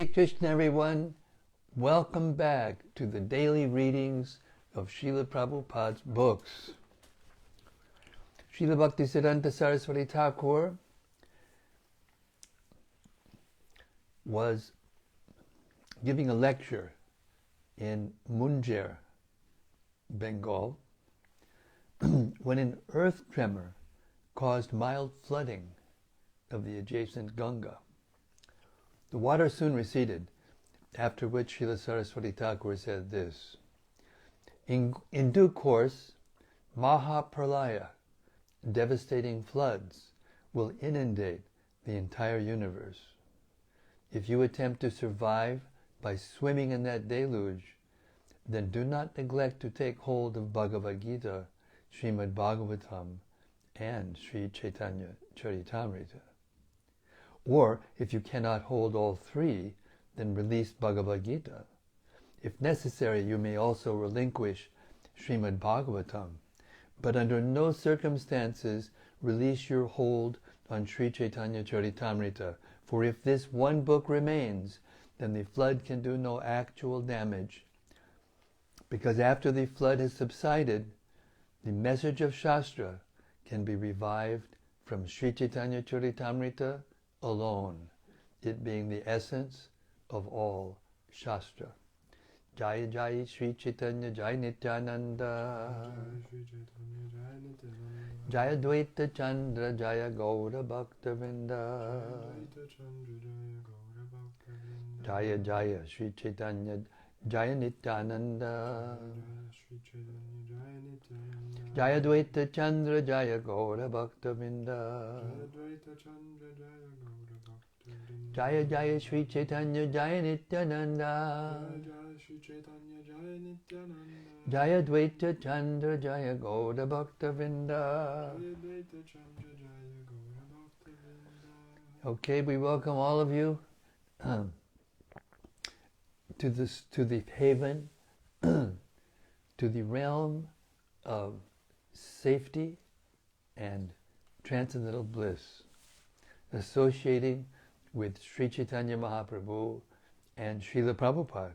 Hare Krishna, everyone. Welcome back to the daily readings of Srila Prabhupada's books. Srila Bhaktisiddhanta Saraswati Thakur was giving a lecture in Munger, Bengal, when an earth tremor caused mild flooding of the adjacent Ganga. The water soon receded, after which Srila Saraswati Thakur said this: In due course, Mahäprabhu, devastating floods, will inundate the entire universe. If you attempt to survive by swimming in that deluge, then do not neglect to take hold of Bhagavad Gita, Srimad Bhagavatam, and Sri Caitanya-caritämrta. Or, if you cannot hold all three, then release Bhagavad Gita. If necessary, you may also relinquish Srimad Bhagavatam, but under no circumstances release your hold on Sri Caitanya-caritämrta, for if this one book remains, then the flood can do no actual damage, because after the flood has subsided, the message of Shastra can be revived from Sri Caitanya-caritämrta alone, it being the essence of all Shastra. Jaya Jaya Sri Chaitanya Jaya Nityananda Jaya Dvaita Chandra Jaya Gaura Bhaktavinda Jaya Jaya Sri Chaitanya Jaya Nityananda Jaya Dvaita Chandra Jaya Gaura Bhaktavinda Jaya Jaya Sri Chaitanya Jaya Nityananda Jaya Dvaita Chandra Jaya Gaura Bhaktavinda. Okay, we welcome all of you to the haven, to the realm of safety and transcendental bliss, associating with Sri Chaitanya Mahäprabhu and Srila Prabhupada.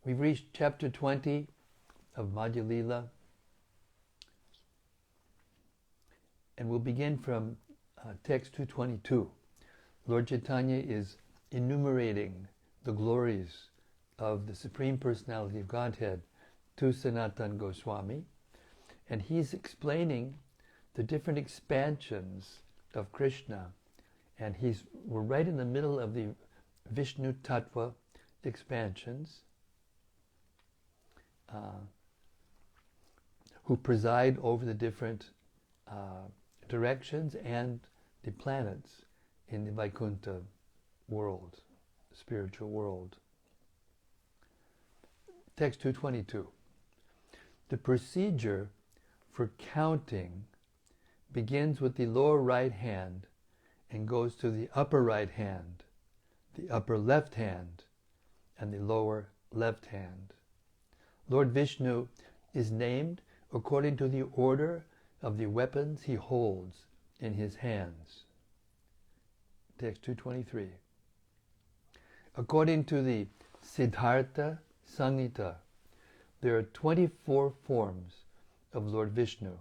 We've reached chapter 20 of Madhya-lila, and we'll begin from text 222. Lord Chaitanya is enumerating the glories of the Supreme Personality of Godhead to Sanätana Gosvämi, and he's explaining the different expansions of Krishna, and we're right in the middle of the Vishnu Tattva expansions, who preside over the different directions and the planets in the Vaikuntha world, spiritual world. Text 222. The procedure for counting begins with the lower right hand and goes to the upper right hand, the upper left hand, and the lower left hand. Lord Vishnu is named according to the order of the weapons he holds in his hands. Text 223. According to the Siddhartha Samhita, there are 24 forms of Lord Vishnu.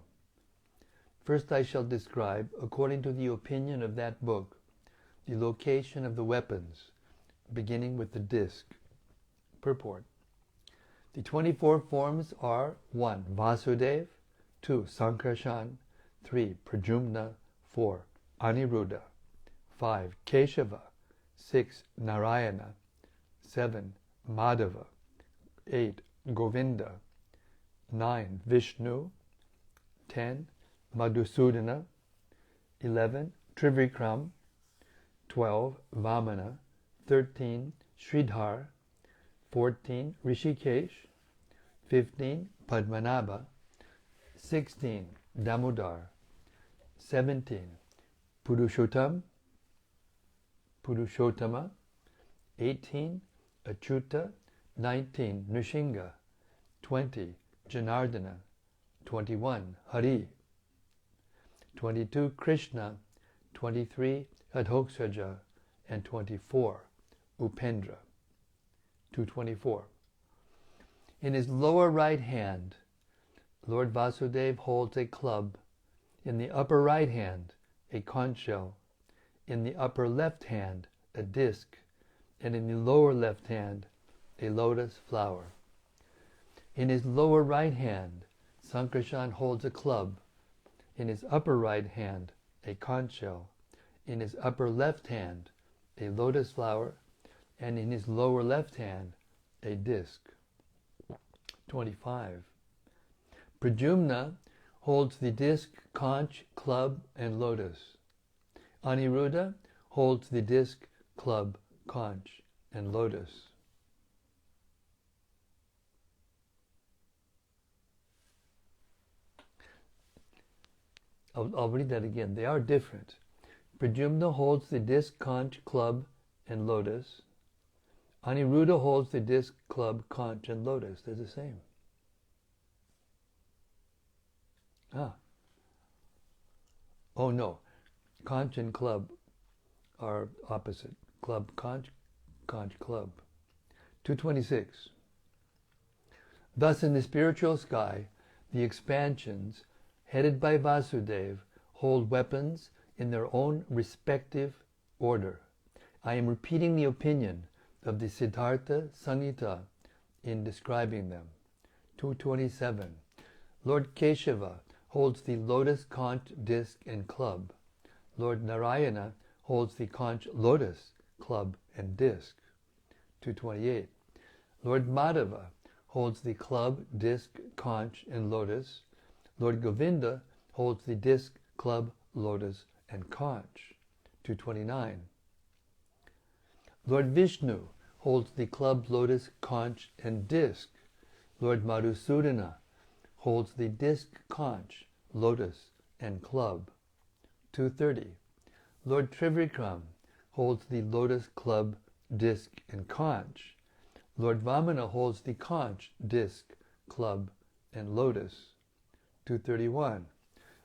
First I shall describe, according to the opinion of that book, the location of the weapons, beginning with the disc. Purport. The 24 forms are 1. Vasudev, 2. Sankarshan, 3. Pradyumna, 4. Aniruddha, 5. Keshava, 6. Narayana, 7. Madhava, 8. Govinda, 9. Vishnu, 10. Madhusudana, 11. Trivikram, 12. Vamana, 13. Sridhar, 14. Rishikesh, 15. Padmanabha, 16. Damodar, 17. Purushottam, Purushottama, 18. Achyuta, 19. Nrsimha, 20. Janardana, 21. Hari, 22. Krishna, 23. Adhoksaja, and 24, Upendra. 224. In his lower right hand, Lord Vasudeva holds a club, in the upper right hand, a conch shell, in the upper left hand, a disc, and in the lower left hand, a lotus flower. In his lower right hand, Sankarshan holds a club, in his upper right hand, a conch shell, in his upper left hand, a lotus flower, and in his lower left hand, a disc. 25. Pradyumna holds the disc, conch, club, and lotus. Aniruddha holds the disc, club, conch, and lotus. I'll read that again. They are different. Pradyumna holds the disc, conch, club, and lotus. Aniruddha holds the disc, club, conch, and lotus. They're the same. Oh no. Conch and club are opposite. Club, conch, conch, club. 226. Thus in the spiritual sky, the expansions, headed by Vasudeva, hold weapons in their own respective order. I am repeating the opinion of the Siddhartha Samhita in describing them. 227. Lord Keshava holds the lotus, conch, disc, and club. Lord Narayana holds the conch, lotus, club, and disc. 228. Lord Madhava holds the club, disc, conch, and lotus. Lord Govinda holds the disc, club, lotus, and conch. 229. Lord Vishnu holds the club, lotus, conch, and disc. Lord Madhusudana holds the disc, conch, lotus, and club. 230. Lord Trivikram holds the lotus, club, disc, and conch. Lord Vamana holds the conch, disc, club, and lotus. 231.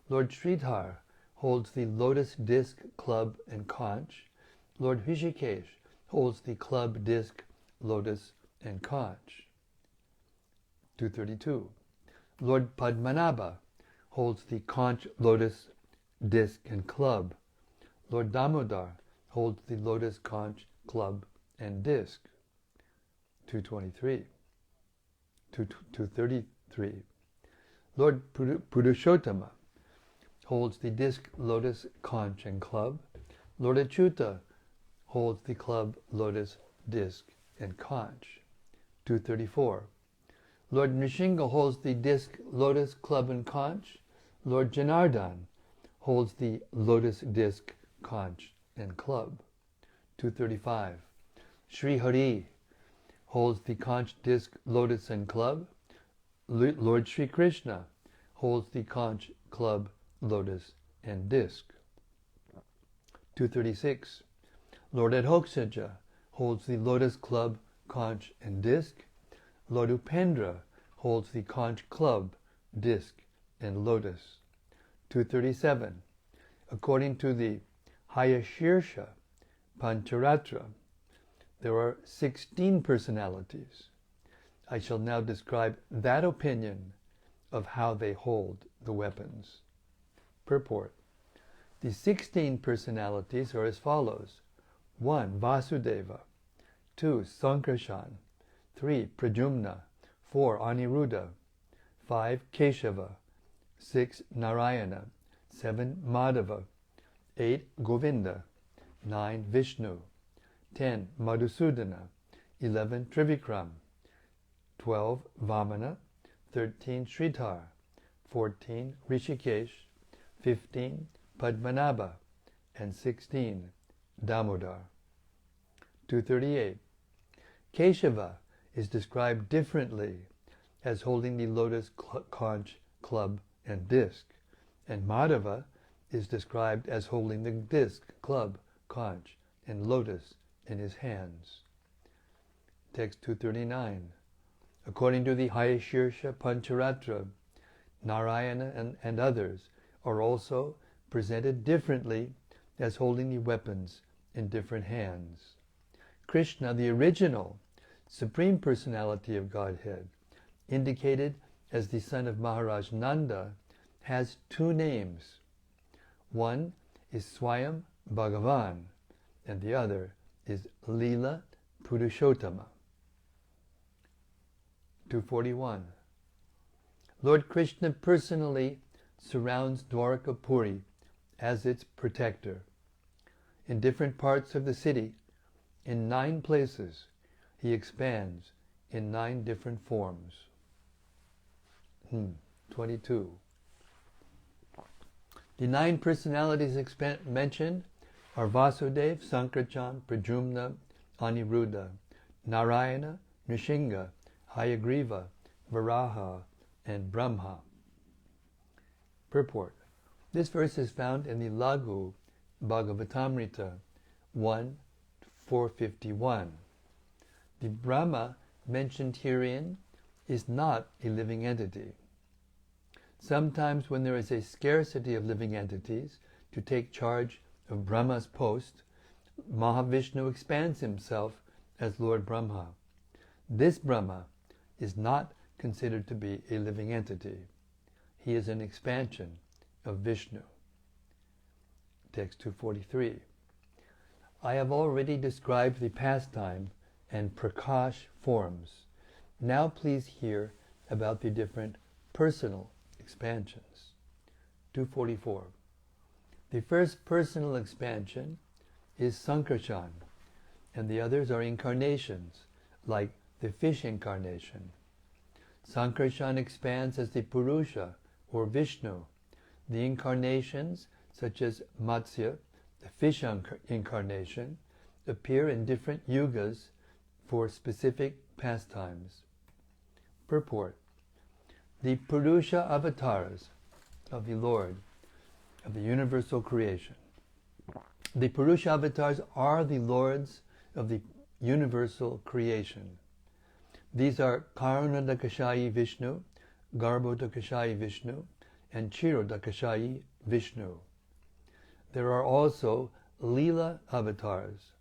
Lord Sridhar holds the lotus, disc, club, and conch. Lord Rishikesh holds the club, disc, lotus, and conch. 232. Lord Padmanabha holds the conch, lotus, disc, and club. Lord Damodar holds the lotus, conch, club, and disc. 223. 233. Lord Purushottama holds the disc, lotus, conch, and club. Lord Achyuta holds the club, lotus, disc, and conch. 234. Lord Nrsimha holds the disc, lotus, club, and conch. Lord Janardhan holds the lotus, disc, conch, and club. 235. Sri Hari holds the conch, disc, lotus, and club. Lord Sri Krishna holds the conch, club, lotus, and disc. 236. Lord Adhoksaja holds the lotus, club, conch, and disc. Lord Upendra holds the conch, club, disc, and lotus. 237. According to the Hayashirsha Pancharatra, there are 16 personalities. I shall now describe that opinion of how they hold the weapons. Purport. The 16 personalities are as follows. 1. Vasudeva. 2. Sankarshan. 3. Pradyumna. 4. Aniruddha. 5. Keshava. 6. Narayana. 7. Madhava. 8. Govinda. 9. Vishnu. 10. Madhusudana. 11. Trivikram. 12. Vamana. 13. Sridhar. 14. Rishikesh. 15. Padmanabha. And 16. Damodar. 238. Keshava is described differently as holding the lotus, conch, club, and disc, and Madhava is described as holding the disc, club, conch, and lotus in his hands. Text 239. According to the Hayashirsha Pancharatra, Narayana and others are also presented differently as holding the weapons in different hands. Krishna, the original Supreme Personality of Godhead, indicated as the son of Maharaj Nanda, has two names. One is Swayam Bhagavan, and the other is Lila Purushottama. 241. Lord Krishna personally surrounds Dwarka Puri as its protector. In different parts of the city, in 9 places, he expands in 9 different forms. 22. The 9 personalities mentioned are Vasudeva, Sankarachan, Pradyumna, Aniruddha, Narayana, Nrsimha, Hayagriva, Varaha, and Brahma. Purport. This verse is found in the Laghu Bhagavatamrita 1:451. The Brahma mentioned herein is not a living entity. Sometimes when there is a scarcity of living entities to take charge of Brahma's post, Mahavishnu expands himself as Lord Brahma. This Brahma is not considered to be a living entity. He is an expansion of Vishnu. Text 243. I have already described the pastime and prakash forms. Now please hear about the different personal expansions. 244. The first personal expansion is Sankarshan, and the others are incarnations, like the fish incarnation. Sankarshan expands as the Purusha, or Vishnu. The incarnations, such as Matsya, the fish incarnation, appear in different yugas for specific pastimes. Purport. The Purusha avatars of the Lord, of the universal creation. The Purusha avatars are the lords of the universal creation. These are Karunadakashayi Vishnu, Garbhodakashayi Vishnu, and Chirodakashayi Vishnu. There are also Lila avatars,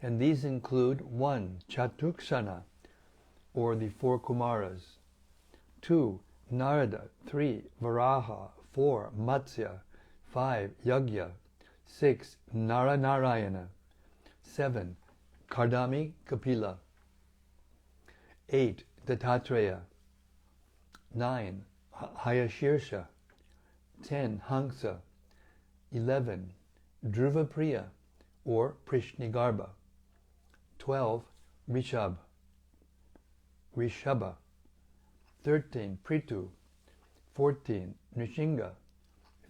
and these include 1. Chatukshana, or the 4 Kumaras, 2. Narada, 3. Varaha, 4. Matsya, 5. Yagya, 6. Naranarayana, 7. Kardami Kapila, 8. Dattatreya, 9. Hayashirsha, 10. Hansa, 11. Dhruvapriya, or Prishnigarbha, 12. Rishabha, 13. Prithu, 14. Nrsimha,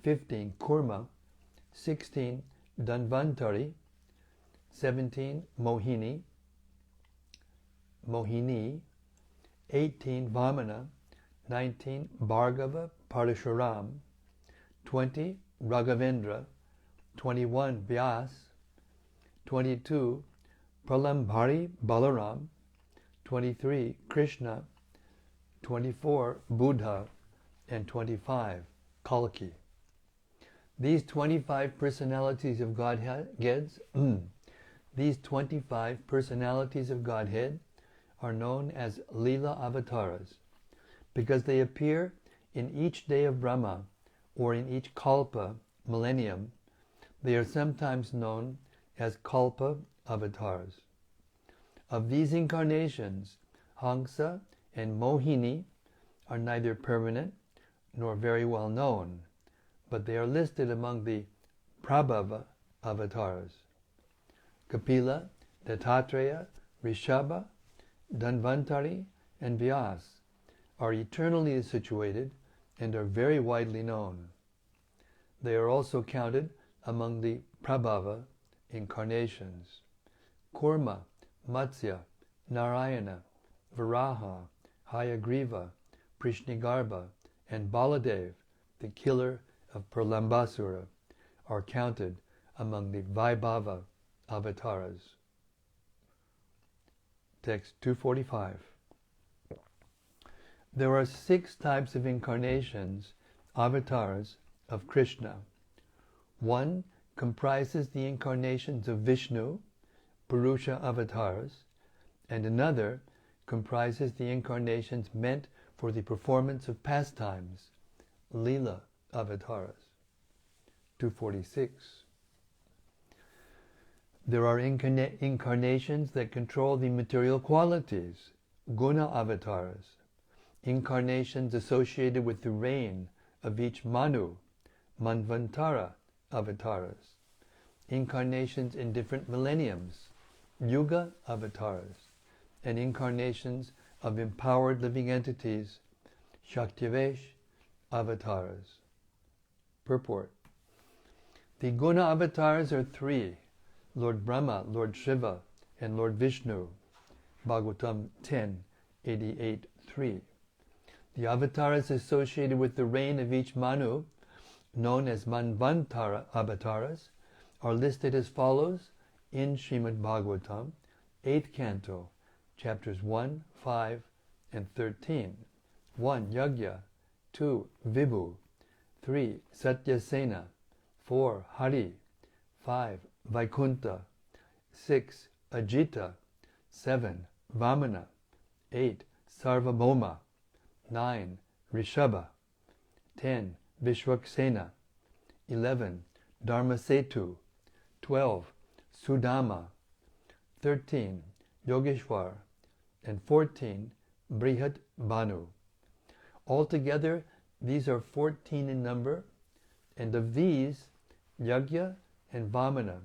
15. Kurma, 16. Dhanvantari, 17. Mohini, 18. Vamana, 19. Bhargava Parashuram, 20. Raghavendra, 21. Vyas, 22. Pralambhari Balaram, 23. Krishna, 24. Buddha, and 25. Kalki. These 25 personalities of Godhead, these 25 personalities of Godhead are known as Lila avatars because they appear in each day of Brahma or in each kalpa, millennium. They are sometimes known as kalpa avatars. Of these incarnations, Hansa and Mohini are neither permanent nor very well known, but they are listed among the Prabhava avatars. Kapila, Dattatreya, Rishabha, Dhanvantari, and Vyas are eternally situated and are very widely known. They are also counted among the Prabhava incarnations. Kurma, Matsya, Narayana, Varaha, Hayagriva, Prishnigarbha, and Baladev, the killer of Pralambasura, are counted among the Vaibhava avatars. Text 245. There are 6 types of incarnations, avatars, of Krishna. 1 comprises the incarnations of Vishnu, Purusha avatars, and another comprises the incarnations meant for the performance of pastimes, Lila avatars. 246. There are incarnations that control the material qualities, Guna avatars, incarnations associated with the reign of each Manu, Manvantara avatars, incarnations in different millenniums, Yuga avatars, and incarnations of empowered living entities, Shaktivesh avatars. Purport. The Guna avatars are three: Lord Brahma, Lord Shiva, and Lord Vishnu. Bhagavatam 10:88-3. The avatars associated with the reign of each Manu, known as Manvantara avatars, are listed as follows in Srimad Bhagavatam, 8th Canto, chapters 1, 5, and 13. 1. Yagya. 2. Vibhu. 3. Satyasena. 4. Hari. 5. Vaikunta. 6. Ajita. 7. Vamana. 8. Sarvabhauma. 9. Rishabha. 10. Vishwaksena. 11. Dharmasetu. 12. Sudama. 13. Yogeshwar. And 14. Brihat Banu. Altogether, these are 14 in number, and of these, Yagya and Vamana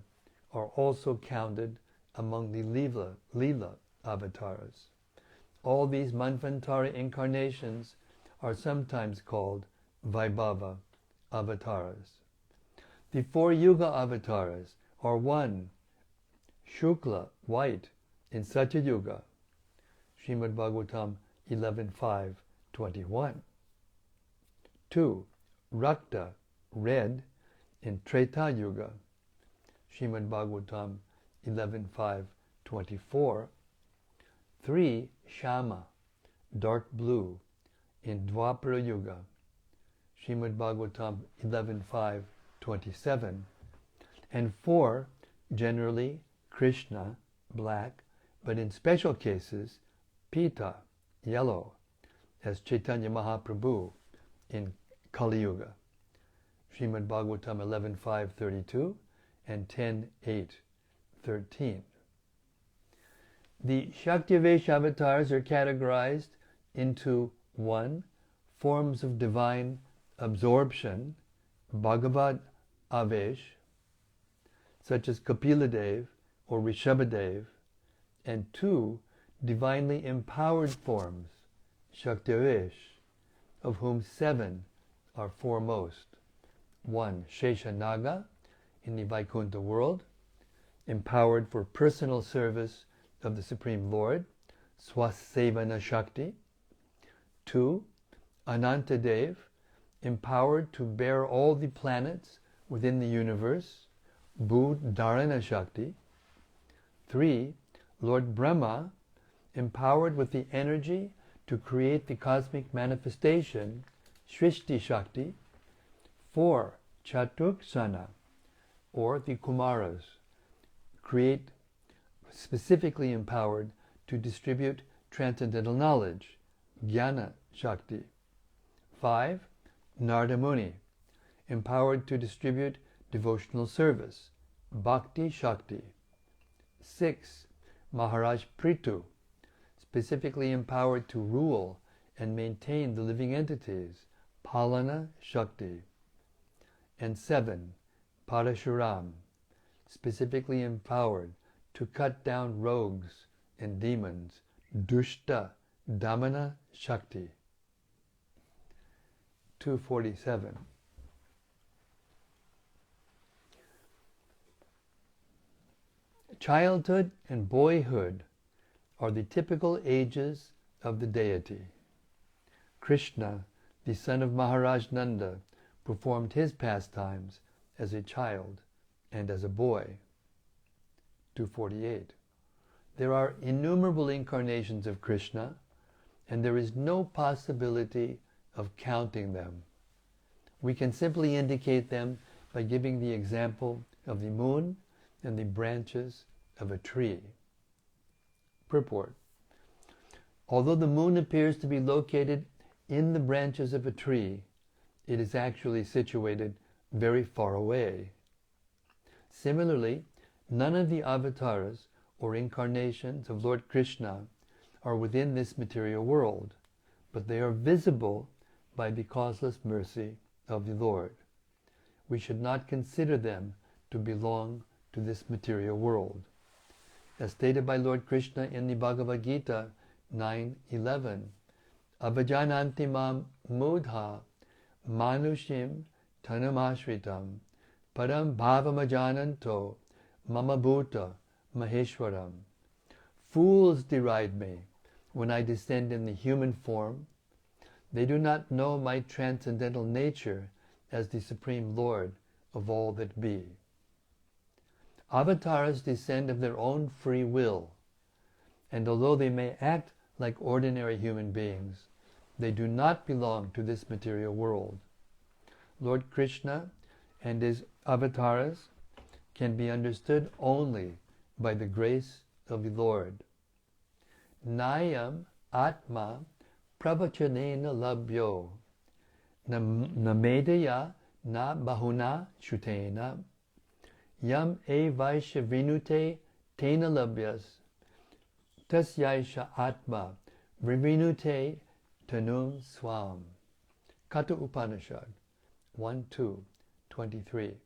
are also counted among the Lila avatars. All these Manvantara incarnations are sometimes called Vaibhava avatars. The 4 Yuga avatars are 1. Shukla, white, in Satya Yuga. Srimad Bhagavatam 11.5.21. 2. Rakta, red, in Treta Yuga. Srimad Bhagavatam 11.5.24. 3. Shama, dark blue, in Dwapara Yuga. Srimad Bhagavatam 11.5.27. And 4. Generally Krishna, black, but in special cases, Pita, yellow, as Chaitanya Mahaprabhu in Kali Yuga. Srimad Bhagavatam 11.5.32 and 10.8.13. The Shaktivesh avatars are categorized into 1. Forms of divine absorption, Bhagavad Avesh, such as Kapiladev or Rishabhadev, and 2. Divinely empowered forms, Shaktivesh, of whom 7 are foremost. 1. Sheshanaga, in the Vaikuntha world, empowered for personal service of the Supreme Lord, Swasevana Shakti. 2. Anantadev, empowered to bear all the planets within the universe, Bhudharana Shakti. 3. Lord Brahma, empowered with the energy to create the cosmic manifestation, Shrishti Shakti. 4. Chatuksana, or the Kumaras, specifically empowered to distribute transcendental knowledge, Jnana Shakti. 5. Narada Muni, empowered to distribute devotional service, Bhakti Shakti. 6. Maharaj Prithu, specifically empowered to rule and maintain the living entities, Palana Shakti. And 7. Parashuram, specifically empowered to cut down rogues and demons, Dushta Damana Shakti. 247. Childhood and boyhood are the typical ages of the deity. Krishna, the son of Maharaj Nanda, performed his pastimes as a child and as a boy. 248. There are innumerable incarnations of Krishna, and there is no possibility of counting them. We can simply indicate them by giving the example of the moon and the branches of a tree. Purport. Although the moon appears to be located in the branches of a tree, it is actually situated very far away. Similarly, none of the avatars or incarnations of Lord Krishna are within this material world, but they are visible by the causeless mercy of the Lord. We should not consider them to belong to this material world. As stated by Lord Krishna in the Bhagavad Gita 9:11, Avajananti mam mudha manushim tanamashritam param bhavamajananto mama bhuta maheshwaram. Fools deride me when I descend in the human form. They do not know my transcendental nature as the Supreme Lord of all that be. Avatars descend of their own free will, and although they may act like ordinary human beings, they do not belong to this material world. Lord Krishna and his avatars can be understood only by the grace of the Lord. Nayam atma pravachanena labhyo namedaya na bahuna shutena yam evaisha vinute tena labhyas tasyaisha atma vivinute tanum swam. Katha Upanishad 1:2-23.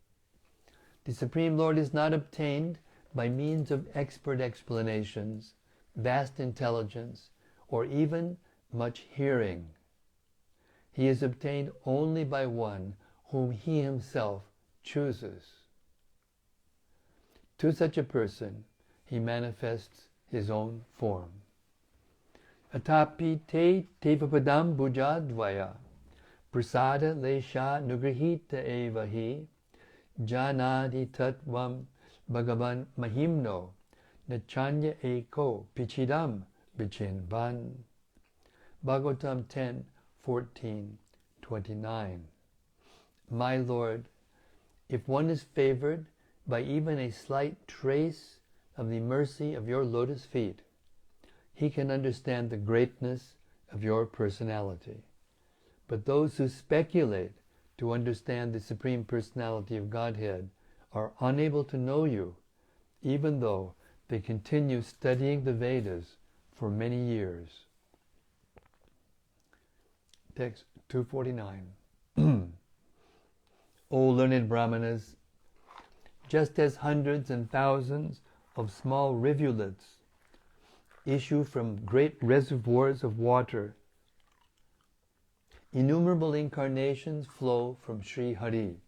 The Supreme Lord is not obtained by means of expert explanations, vast intelligence, or even much hearing. He is obtained only by one whom he himself chooses. To such a person, he manifests his own form. Atapi te tevapadam bhujadvaya prasada lesha nugrihita evahi janadi tatvam bhagavan mahimno nachanya eko pichidam bichinvan. Bhagavatam 10:14-29. My Lord, if one is favored by even a slight trace of the mercy of your lotus feet, he can understand the greatness of your personality. But those who speculate to understand the Supreme Personality of Godhead are unable to know you, even though they continue studying the Vedas for many years. Text 249. O learned Brahmanas, just as hundreds and thousands of small rivulets issue from great reservoirs of water, innumerable incarnations flow from Sri Hari,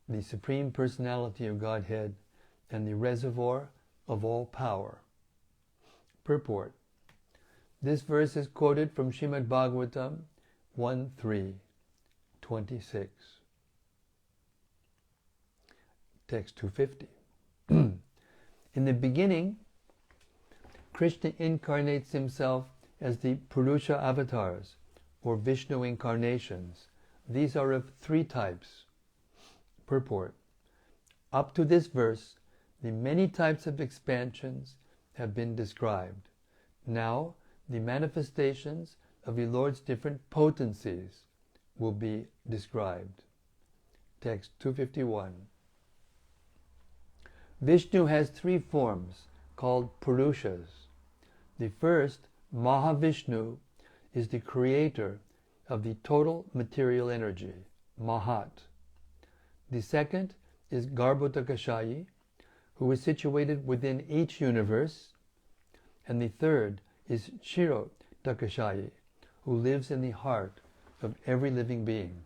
the Supreme Personality of Godhead and the reservoir of all power. Purport. This verse is quoted from Srimad Bhagavatam 1:3-26. Text 250. In the beginning, Krishna incarnates himself as the Purusha avatars, or Vishnu incarnations. These are of three types. Purport. Up to this verse, the many types of expansions have been described. Now, the manifestations of the Lord's different potencies will be described. Text 251. Vishnu has three forms called Purushas. The first, Mahavishnu, is the creator of the total material energy, Mahat. The second is Garbhodakashayi, who is situated within each universe. And the third is Kshirodakashayi, who lives in the heart of every living being.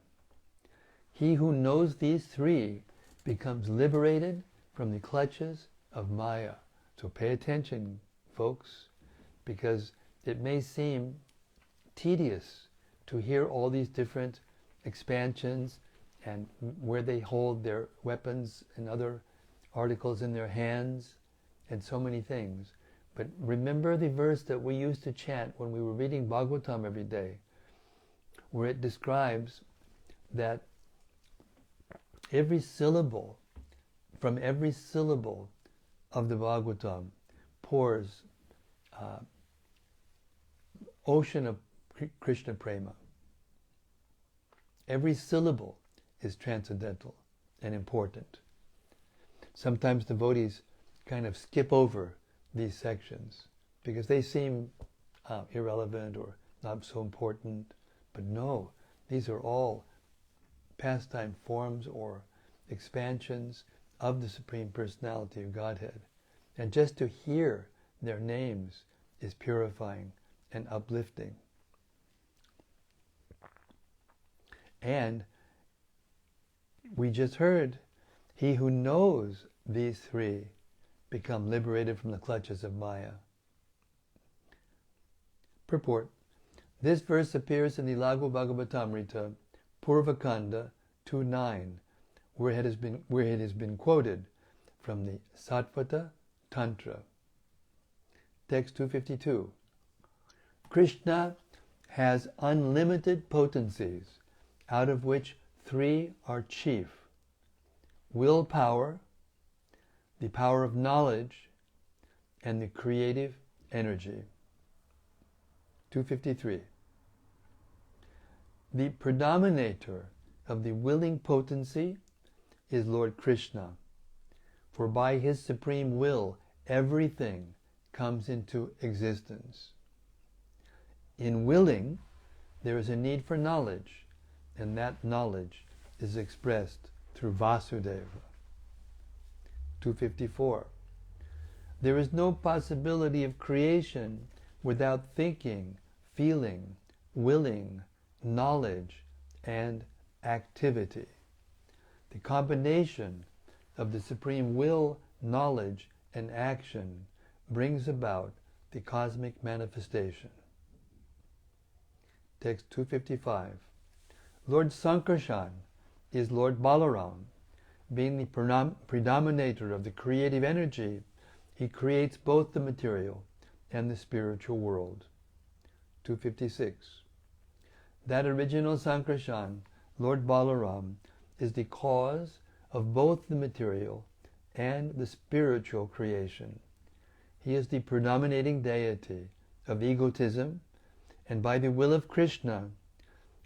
He who knows these three becomes liberated from the clutches of Maya. So pay attention, folks, because it may seem tedious to hear all these different expansions and where they hold their weapons and other articles in their hands and so many things. But remember the verse that we used to chant when we were reading Bhagavatam every day, where it describes that Every syllable, from every syllable of the Bhagavatam pours ocean of Krishna prema. Every syllable is transcendental and important. Sometimes devotees kind of skip over these sections because they seem irrelevant or not so important. But no, these are all pastime forms or expansions of the Supreme Personality of Godhead. And just to hear their names is purifying and uplifting. And we just heard, he who knows these three become liberated from the clutches of Maya. Purport. This verse appears in the Laghu Bhagavatamrita, Purvakanda 2.9, where it has been quoted from the Sattvata Tantra. Text 252. Krishna has unlimited potencies, out of which three are chief: willpower, the power of knowledge, and the creative energy. 253. The predominator of the willing potency is Lord Krishna, for by his supreme will everything comes into existence. In willing, there is a need for knowledge, and that knowledge is expressed through Vasudeva. 254. There is no possibility of creation without thinking, feeling, willing, knowledge, and activity. The combination of the supreme will, knowledge, and action brings about the cosmic manifestation. Text 255. Lord Sankarshan is Lord Balaram. Being the predominator of the creative energy, he creates both the material and the spiritual world. 256. That original Sankarshan, Lord Balaram, is the cause of both the material and the spiritual creation. He is the predominating deity of egotism, and by the will of Krishna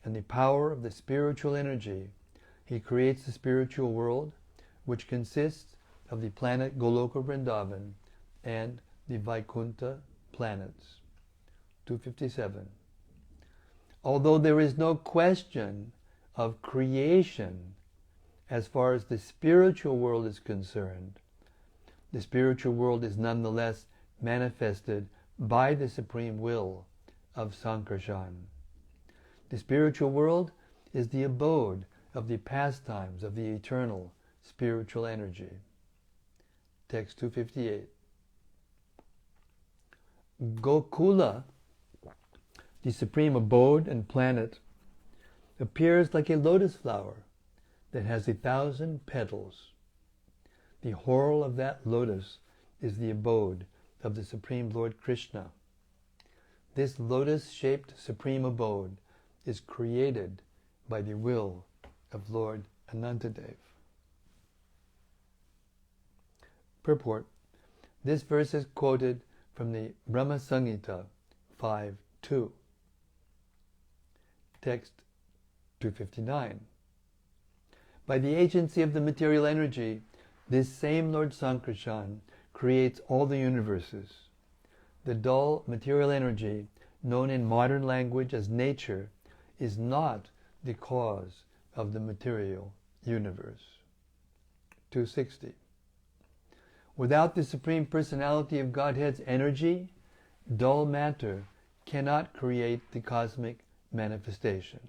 and the power of the spiritual energy, he creates the spiritual world, which consists of the planet Goloka Vrindavan and the Vaikuntha planets. 257. Although there is no question of creation as far as the spiritual world is concerned, the spiritual world is nonetheless manifested by the supreme will of Sankarshan. The spiritual world is the abode of the pastimes of the eternal spiritual energy. Text 258. Gokula, the supreme abode and planet, appears like a lotus flower that has 1,000 petals. The whorl of that lotus is the abode of the Supreme Lord Krishna. This lotus-shaped supreme abode is created by the will of Lord Anantadev. Purport. This verse is quoted from the Brahma Samhita 5.2. Text 259. By the agency of the material energy, this same Lord Sankarshan creates all the universes. The dull material energy, known in modern language as nature, is not the cause of the material universe. 260. Without the Supreme Personality of Godhead's energy, dull matter cannot create the cosmic manifestation.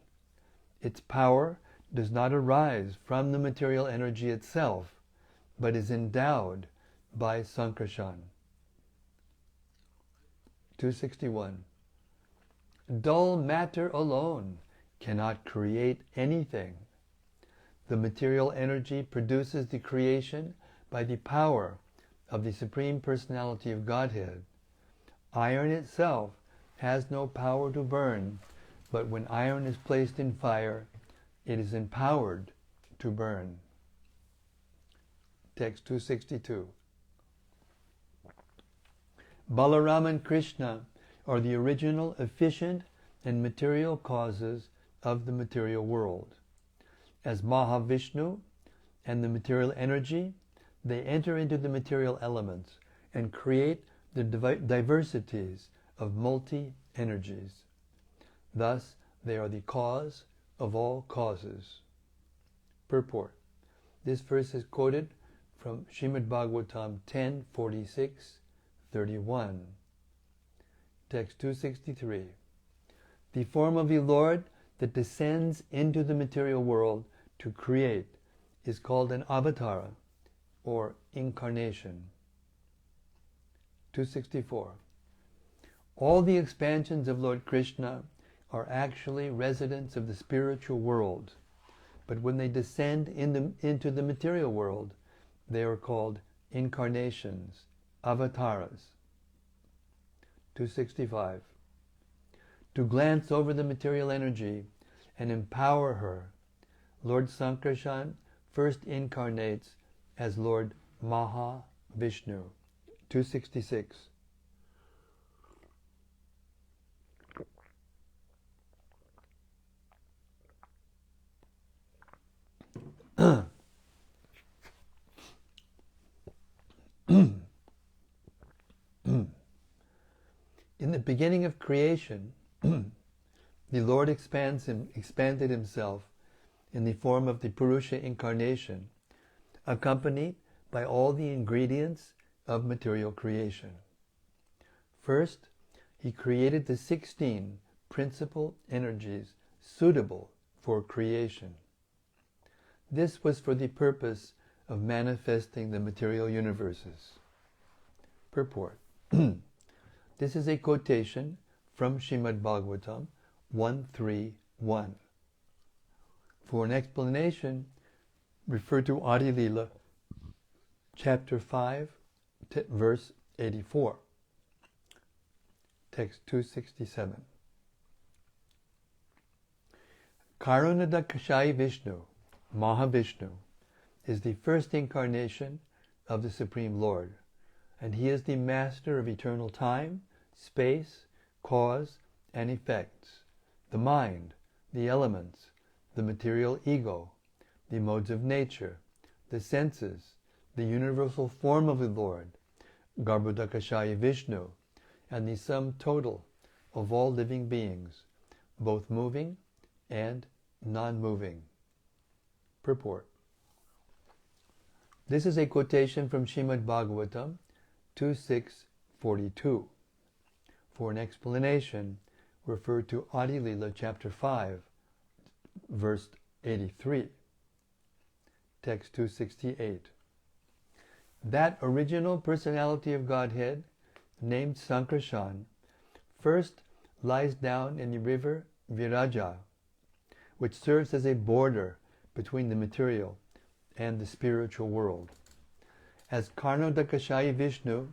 Its power does not arise from the material energy itself, but is endowed by Sankarshan. 261. Dull matter alone cannot create anything. The material energy produces the creation by the power of the Supreme Personality of Godhead. Iron itself has no power to burn, but when iron is placed in fire, it is empowered to burn. Text 262. Balaram and Krishna are the original efficient and material causes of the material world. As Mahavishnu and the material energy, they enter into the material elements and create the diversities of multi-energies. Thus, they are the cause of all causes. Purport. This verse is quoted from Srimad Bhagavatam 10:46-31. Text 263. The form of the Lord that descends into the material world to create is called an avatara, or incarnation. 264. All the expansions of Lord Krishna are actually residents of the spiritual world, but when they descend into the material world, they are called incarnations, avatars. 265. To glance over the material energy and empower her, Lord Sankarshan first incarnates as Lord Mahavishnu. 266. In the beginning of creation, the Lord expanded himself in the form of the Purusha incarnation, accompanied by all the ingredients of material creation. First, he created the 16 principal energies suitable for creation. This was for the purpose of manifesting the material universes. Purport. This is a quotation from Srimad Bhagavatam 131. For an explanation, refer to Madhya-lila, chapter 5, verse 84. Text 267. Karanadakashayi Vishnu, Mahavishnu, is the first incarnation of the Supreme Lord, and he is the master of eternal time, space, cause, and effects, the mind, the elements, the material ego, the modes of nature, the senses, the universal form of the Lord, Garbhodakashayi Vishnu, and the sum total of all living beings, both moving and non-moving. Purport. This is a quotation from Srimad Bhagavatam 2.6.42. For an explanation, refer to Madhya-lila chapter 5, verse 83. Text 268. That original personality of Godhead, named Sankarshan, first lies down in the river Viraja, which serves as a border between the material and the spiritual world. As Karanadakashayi Vishnu,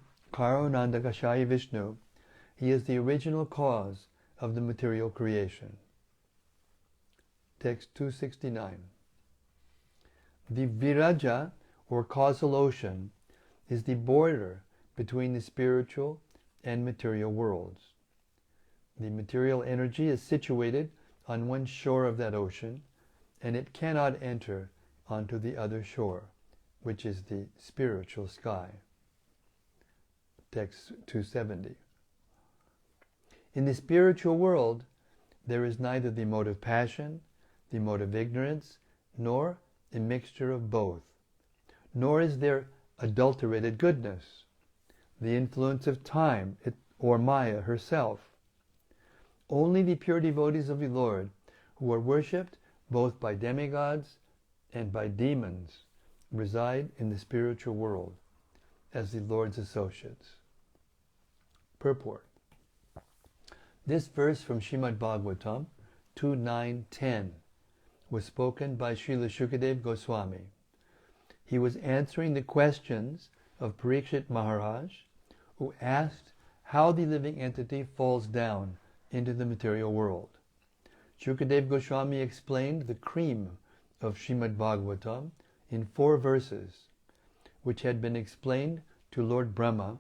he is the original cause of the material creation. Text 269. The Viraja, or causal ocean, is the border between the spiritual and material worlds. The material energy is situated on one shore of that ocean, and it cannot enter onto the other shore, which is the spiritual sky. Text 270. In the spiritual world, there is neither the mode of passion, the mode of ignorance, nor a mixture of both, nor is there adulterated goodness, the influence of time, or Maya herself. Only the pure devotees of the Lord, who are worshipped both by demigods and by demons, reside in the spiritual world as the Lord's associates. Purport. This verse from Srimad Bhagavatam 2.9.10 was spoken by Srila Shukadeva Goswami. He was answering the questions of Parikshit Maharaj, who asked how the living entity falls down into the material world. Shukadeva Goswami explained the cream of Srimad Bhagavatam in 4 verses, which had been explained to Lord Brahma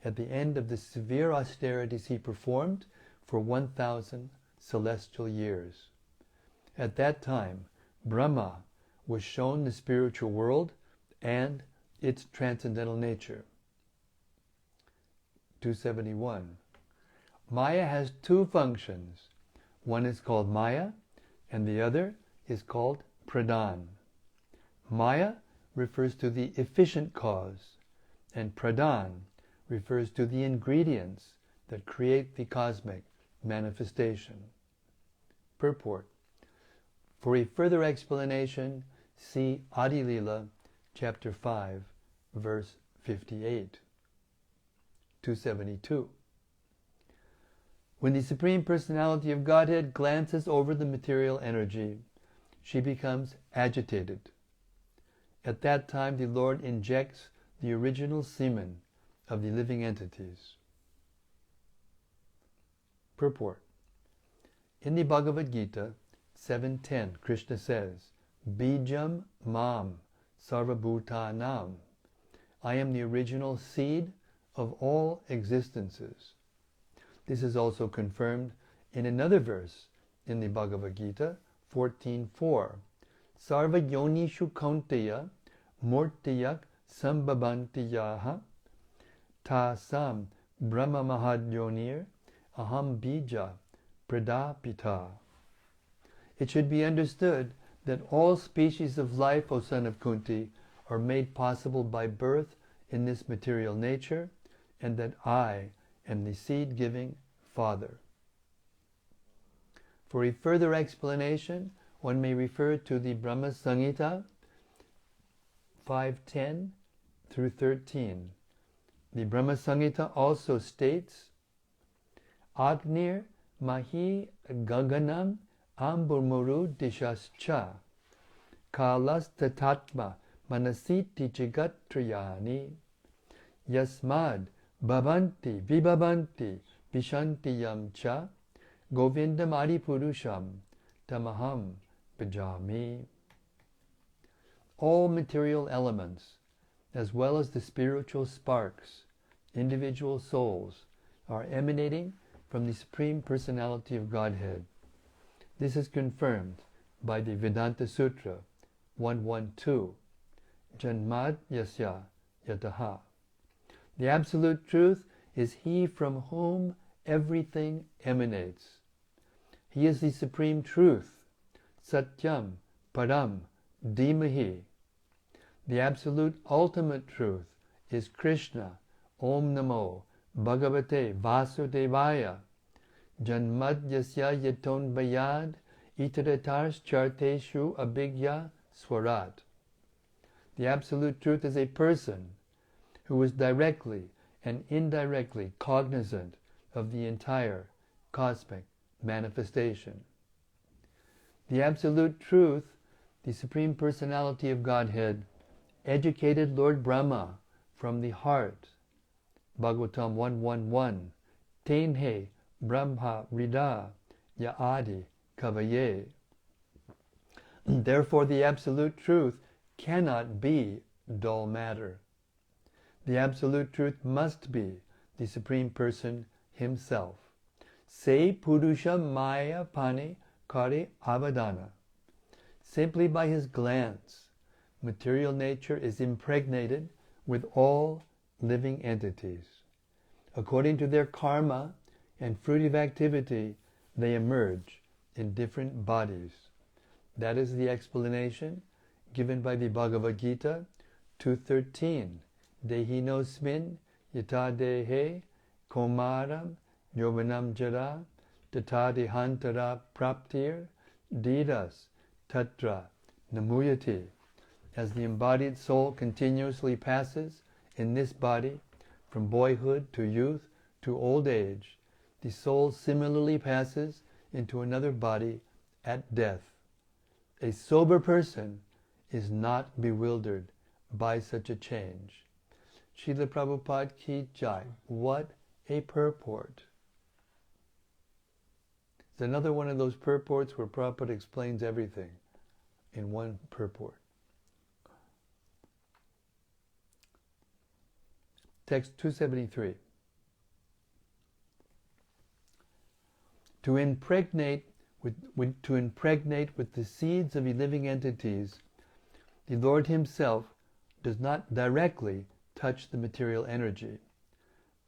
at the end of the severe austerities he performed for 1,000 celestial years. At that time, Brahma was shown the spiritual world and its transcendental nature. 271. Maya has two functions. One is called Maya and the other is called Pradhan. Maya refers to the efficient cause, and Pradhan refers to the ingredients that create the cosmic manifestation. Purport. For a further explanation, see Madhya-lila, chapter 5, verse 58. 272. When the Supreme Personality of Godhead glances over the material energy, she becomes agitated. At that time, the Lord injects the original semen of the living entities. Purport. In the Bhagavad Gita 7.10, Krishna says, Bijam Mam Sarvabhutanam. I am the original seed of all existences. This is also confirmed in another verse in the Bhagavad Gita 14.4. Sarva yonishu kaunteya murtiyak sambhavantiyaha tasam brahma mahadyonir aham bija pradapita. It should be understood that all species of life, O son of Kunti, are made possible by birth in this material nature, and that I am the seed-giving Father. For a further explanation, one may refer to the Brahma Samhita 5.10 through 13. The Brahma Samhita also states, Agnir mahi gaganam amburmuru dishascha kalas tatatma manasiti jigatriyani yasmad bhavanti vibhavanti vishantiyam cha govindam adipurusham tamaham bhajami. All material elements, as well as the spiritual sparks, individual souls, are emanating from the Supreme Personality of Godhead. This is confirmed by the Vedanta Sutra 112, Janmad Yasya Yataha. The Absolute Truth is He from whom everything emanates. He is the Supreme Truth, Satyam Param Dhimahi. The Absolute Ultimate Truth is Krishna, Om Namo Bhagavate Vasudevaya, Janmad Yasya Yaton Bayad Itaratars Charteshu Abhigya Swarat. The Absolute Truth is a person who is directly and indirectly cognizant of the entire cosmic manifestation. The Absolute Truth, the Supreme Personality of Godhead, educated Lord Brahma from the heart. Bhagavatam 1.1.1, Tenhe Brahma Rida Yaadi Kavaye. Therefore the Absolute Truth cannot be dull matter. The Absolute Truth must be the Supreme Person Himself. Se Purusha Maya Pani Kari Avadana. Simply by His glance, material nature is impregnated with all living entities. According to their karma and fruitive activity, they emerge in different bodies. That is the explanation given by the Bhagavad Gita 2.13. Dehinosmin yata dehe komaram yovanam jara tatadi hantara praptir didas tatra namuyati. As the embodied soul continuously passes in this body from boyhood to youth to old age, the soul similarly passes into another body at death. A sober person is not bewildered by such a change. Srila Prabhupada ki jai. What a purport. It's another one of those purports where Prabhupada explains everything in one purport. Text 273. To impregnate with the seeds of the living entities, the Lord Himself does not directly touch the material energy,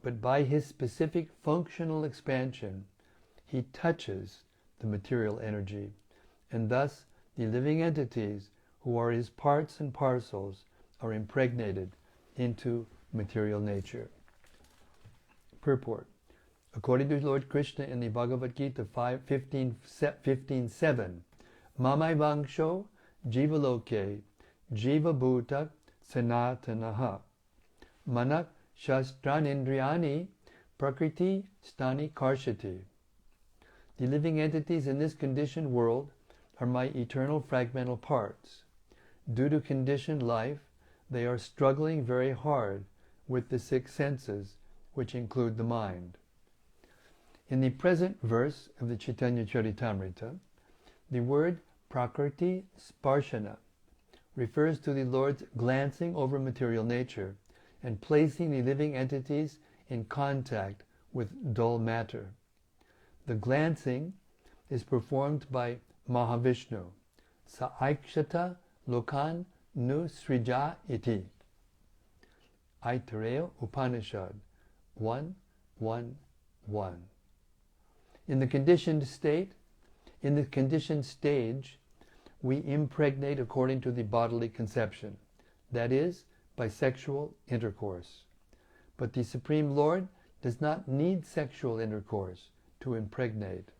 but by His specific functional expansion, He touches the material energy, and thus the living entities who are His parts and parcels are impregnated into material nature. Purport. According to Lord Krishna in the Bhagavad Gita 15:7, Mamai Vangsho Jivaloke Jiva Bhuta Sanatanaha Manak Shastranindriyani Prakriti Stani Karshati. The living entities in this conditioned world are my eternal fragmental parts. Due to conditioned life, they are struggling very hard with the six senses, which include the mind. In the present verse of the Caitanya-caritämrta, the word Prakriti Sparshana refers to the Lord's glancing over material nature and placing the living entities in contact with dull matter. The glancing is performed by Mahavishnu. Sa aikshata lokan nu srija iti. Aitareya Upanishad 1:1:1. In the conditioned stage, we impregnate according to the bodily conception, that is, by sexual intercourse. But the Supreme Lord does not need sexual intercourse to impregnate.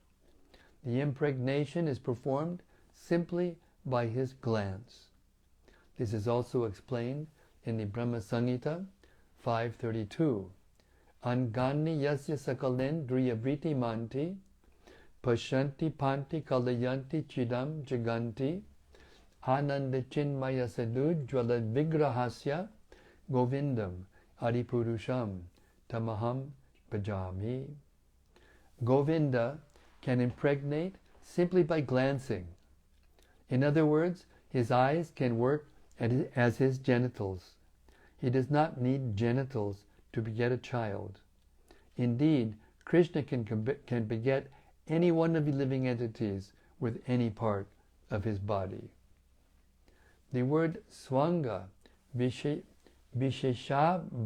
The impregnation is performed simply by His glance. This is also explained in the Brahma Samhita 5:32. Angani yasya sakalen driyavriti manti pashanti panti kalayanti chidam jaganti ananda chinmaya sadhu jwala vigrahasya govindam adipurusham tamaham bhajami. Govinda can impregnate simply by glancing. In other words, His eyes can work as His genitals. He does not need genitals to beget a child. Indeed, Krishna can beget any one of the living entities with any part of His body. The word swanga, vishesha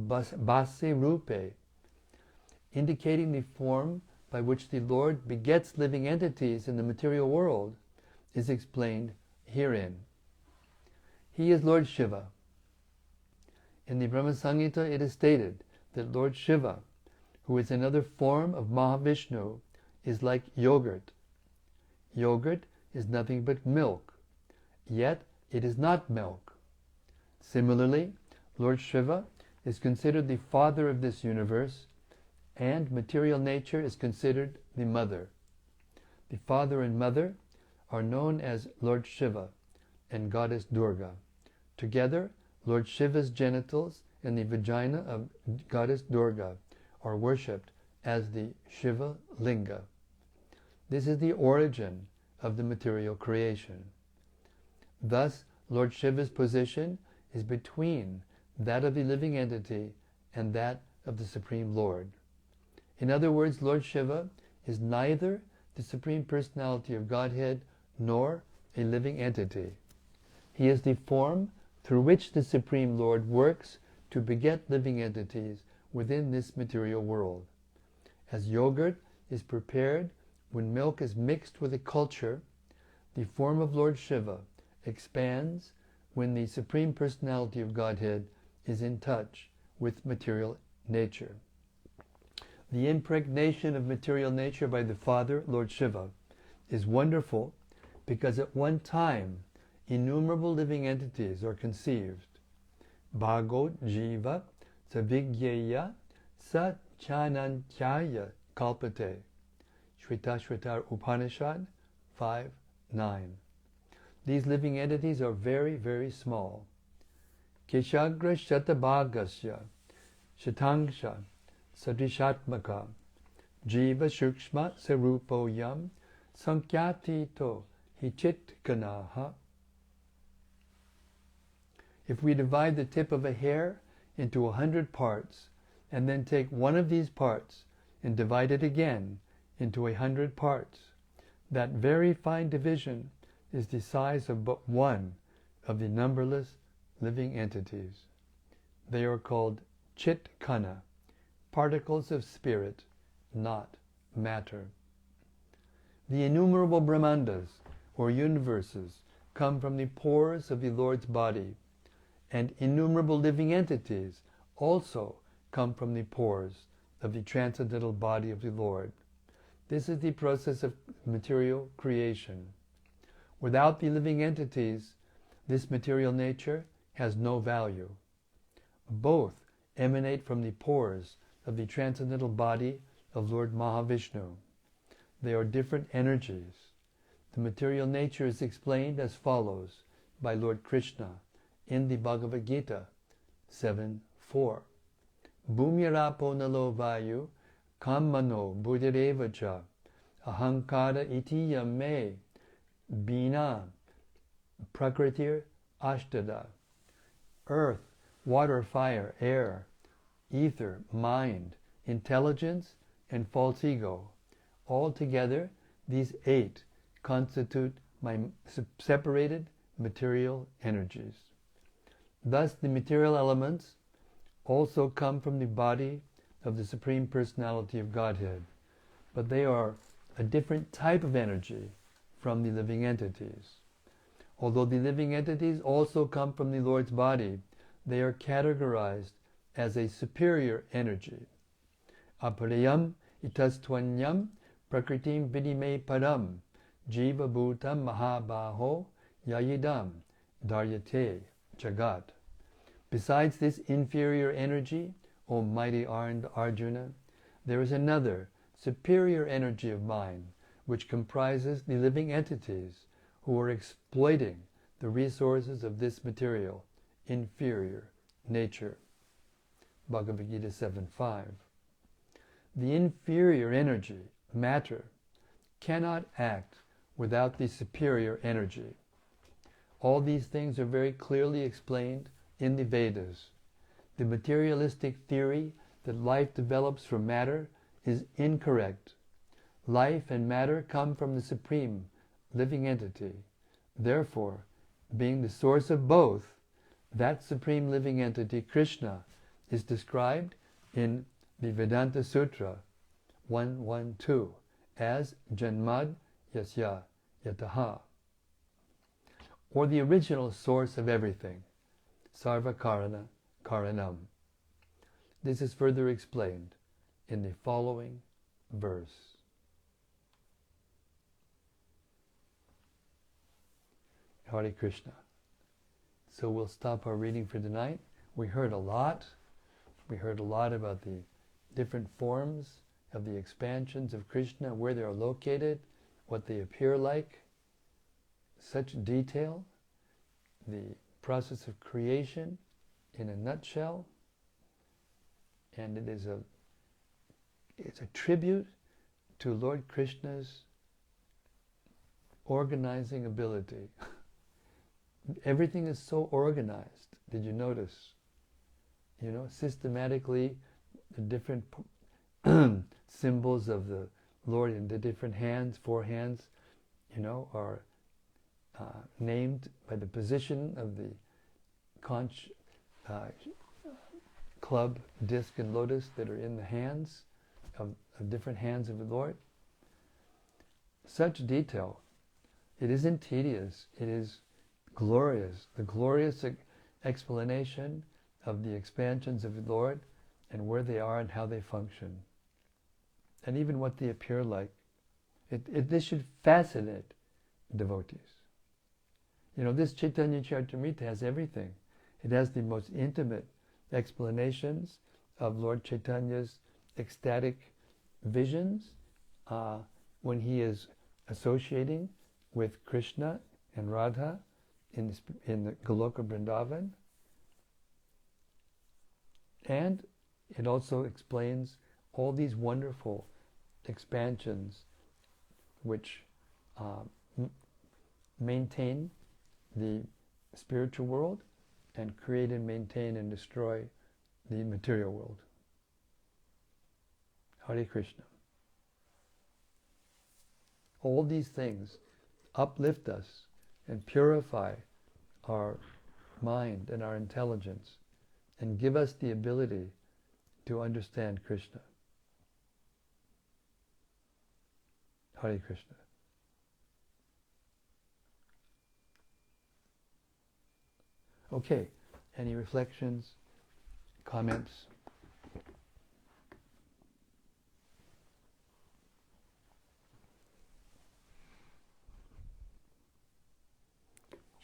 bhase rupe, indicating the form by which the Lord begets living entities in the material world, is explained herein. He is Lord Shiva. In the Brahma Samhita it is stated that Lord Shiva, who is another form of Mahavishnu, is like yogurt. Yogurt is nothing but milk, yet it is not milk. Similarly, Lord Shiva is considered the father of this universe, and material nature is considered the mother. The father and mother are known as Lord Shiva and Goddess Durga. Together, Lord Shiva's genitals and the vagina of Goddess Durga are worshipped as the Shiva Linga. This is the origin of the material creation. Thus, Lord Shiva's position is between that of the living entity and that of the Supreme Lord. In other words, Lord Shiva is neither the Supreme Personality of Godhead nor a living entity. He is the form through which the Supreme Lord works to beget living entities within this material world. As yogurt is prepared when milk is mixed with a culture, the form of Lord Shiva expands when the Supreme Personality of Godhead is in touch with material nature. The impregnation of material nature by the Father, Lord Shiva, is wonderful because at one time innumerable living entities are conceived. Bhago jiva savigyeya sa chanantyaya kalpate. Shveta Upanishad 5:9. These living entities are very, very small. Keshagra shatabhagasya shatangsha sadrishatmaka jiva shukshma sarupoyam sankyatito hichitkanaha. If we divide the tip of a hair into 100 parts, and then take one of these parts and divide it again into 100 parts. That very fine division is the size of but one of the numberless living entities. They are called chit kana, particles of spirit, not matter. The innumerable Brahmandas, or universes, come from the pores of the Lord's body, and innumerable living entities also come from the pores of the transcendental body of the Lord. This is the process of material creation. Without the living entities, this material nature has no value. Both emanate from the pores of the transcendental body of Lord Mahavishnu. They are different energies. The material nature is explained as follows by Lord Krishna in the Bhagavad Gita 7:4. Bhumirapo nalo vayu kammano buddhirevacha ahankara iti yame bina prakritir ashtada. Earth, water, fire, air, ether, mind, intelligence, and false ego. Altogether, these 8 constitute my separated material energies. Thus, the material elements also come from the body of the Supreme Personality of Godhead, but they are a different type of energy from the living entities. Although the living entities also come from the Lord's body, they are categorized as a superior energy. Aparayam itastvanyam prakritim vidime param jiva bhutam mahabaho yayidam daryate jagat. Besides this inferior energy, O mighty Arjuna, there is another superior energy of mine, which comprises the living entities who are exploiting the resources of this material, inferior nature. Bhagavad Gita 7:5. The inferior energy, matter, cannot act without the superior energy. All these things are very clearly explained in the Vedas. The materialistic theory that life develops from matter is incorrect. Life and matter come from the supreme living entity. Therefore, being the source of both, that supreme living entity, Krishna, is described in the Vedanta Sutra 112 as Janmad Yasya Yataha, or the original source of everything, Sarva Karana Karanam. This is further explained in the following verse. Hare Krishna. So we'll stop our reading for tonight. We heard a lot. We heard a lot about the different forms of the expansions of Krishna, where they are located, what they appear like, such detail, the process of creation in a nutshell, and it's a tribute to Lord Krishna's organizing ability. Everything is so organized. Did you notice? Systematically, the different symbols of the Lord in the different hands, 4 hands, are named by the position of the conch, club, disc, and lotus that are in the hands of different hands of the Lord. Such detail. It isn't tedious. It is glorious. The glorious explanation of the expansions of the Lord and where they are and how they function. And even what they appear like. This should fascinate devotees. This Caitanya-caritämrta has everything. It has the most intimate explanations of Lord Chaitanya's ecstatic visions when he is associating with Krishna and Radha in the Goloka Vrindavan. And it also explains all these wonderful expansions which maintain the spiritual world and create and maintain and destroy the material world. Hare Krishna. All these things uplift us and purify our mind and our intelligence and give us the ability to understand Krishna. Hare Krishna. Okay, any reflections, comments?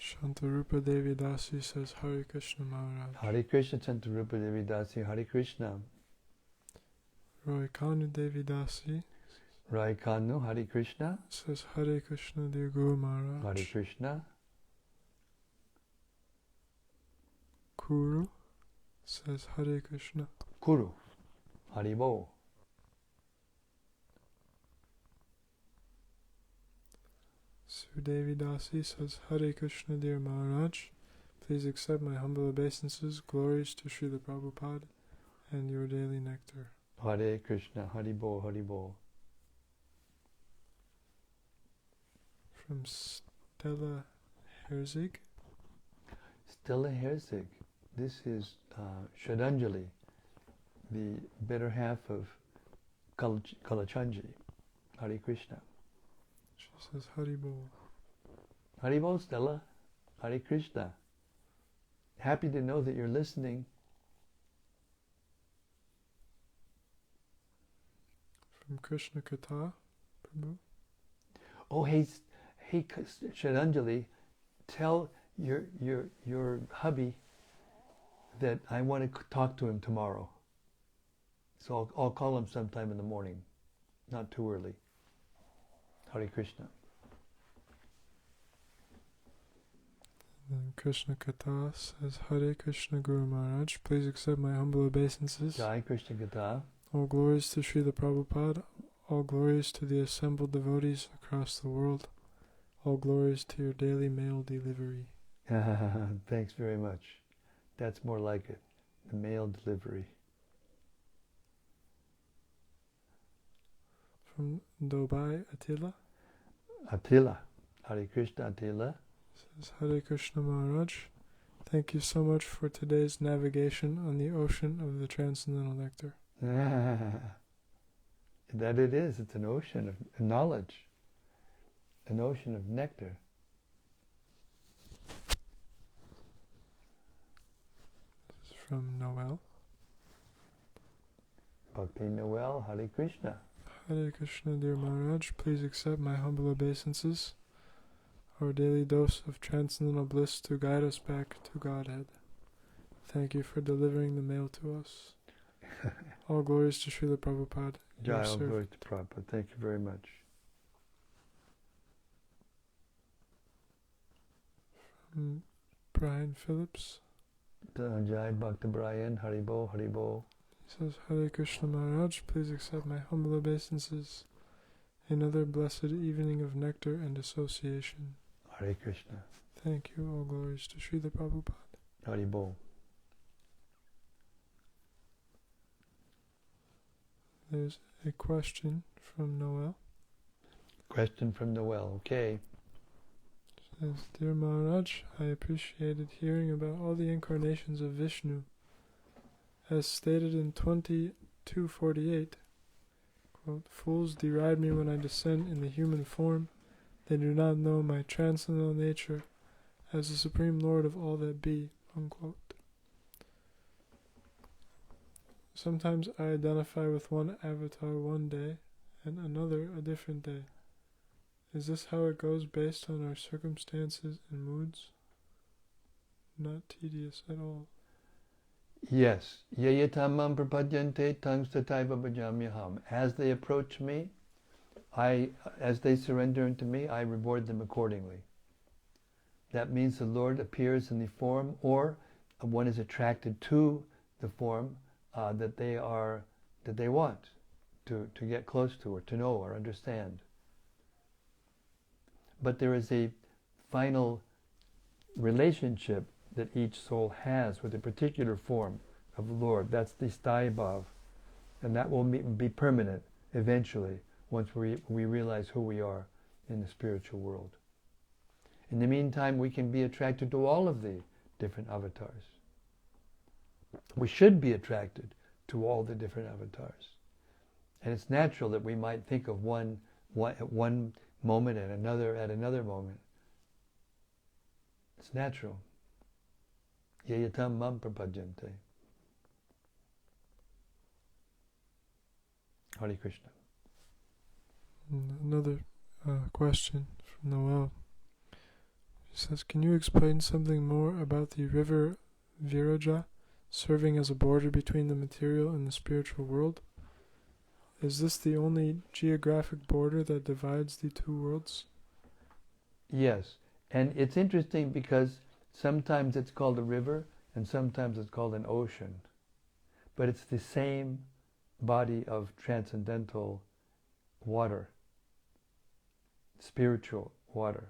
Shantarupa Devi Dasi says Hare Krishna Maharaj. Hare Krishna, Shantarupa Devi Dasi, Hare Krishna. Roy Kanu Devi Dasi Rai Kanu, Hare Krishna. says Hare Krishna dear Guru Maharaj. Hare Krishna. Kuru says Hare Krishna. Kuru, Haribo. Sudevi Dasi says Hare Krishna dear Maharaj. Please accept my humble obeisances, glories to Srila Prabhupada and your daily nectar. Hare Krishna, Haribo, Haribo. From Stella Herzig. Stella Herzig. This is Shraddhanjali, the better half of Kalachanji. Hare Krishna. She says Haribo. Haribo, Stella. Hare Krishna. Happy to know that you're listening. From Krishna Katha, Prabhu. Oh, hey, Shraddhanjali, tell your hubby that I want to talk to him tomorrow. So I'll call him sometime in the morning, not too early. Hare Krishna. Then Krishna Katha says Hare Krishna Guru Maharaj. Please accept my humble obeisances. Jai Krishna Katha. All glories to Srila Prabhupada. All glories to the assembled devotees across the world. All glories to your daily mail delivery. Thanks very much. That's more like it. The mail delivery. From Dubai, Attila. Attila. Hare Krishna, Attila. Says Hare Krishna Maharaj. Thank you so much for today's navigation on the ocean of the transcendental nectar. That it is. It's an ocean of knowledge. An ocean of nectar. This is from Noel. Bhakti Noel, Hare Krishna. Hare Krishna, dear Maharaj, please accept my humble obeisances, our daily dose of transcendental bliss to guide us back to Godhead. Thank you for delivering the mail to us. All glories to Srila Prabhupada. Jai, all glories to Prabhupada. Thank you very much. From Brian Phillips. Jai Bhakta Brian, Haribo, Haribo. He says, Hare Krishna Maharaj, please accept my humble obeisances. Another blessed evening of nectar and association. Hare Krishna. Thank you. All glories to Srila Prabhupada. Haribo. There's a question from Noel. Question from Noel, okay. Says, Dear Maharaj, I appreciated hearing about all the incarnations of Vishnu. As stated in 2248, quote, fools deride me when I descend in the human form. They do not know my transcendental nature as the Supreme Lord of all that be, unquote. Sometimes I identify with one avatar one day and another a different day. Is this how it goes based on our circumstances and moods? Not tedious at all. Yes. Yayatamam prapadyante tangstataiva bhajamyaham. As they approach me, as they surrender unto me, I reward them accordingly. That means the Lord appears in the form, or one is attracted to the form that they want to get close to, or to know, or understand. But there is a final relationship that each soul has with a particular form of the Lord. That's the sthaya bhav, And that will be permanent eventually once we realize who we are in the spiritual world. In the meantime, we can be attracted to all of the different avatars. We should be attracted to all the different avatars. And it's natural that we might think of one at one moment and another at another moment. It's natural. Yayatam mam prapajante. Hare Krishna. Another question from Noel. She says, can you explain something more about the river Viraja serving as a border between the material and the spiritual world? Is this the only geographic border that divides the two worlds? Yes, and it's interesting because sometimes it's called a river and sometimes it's called an ocean. But it's the same body of transcendental water, spiritual water.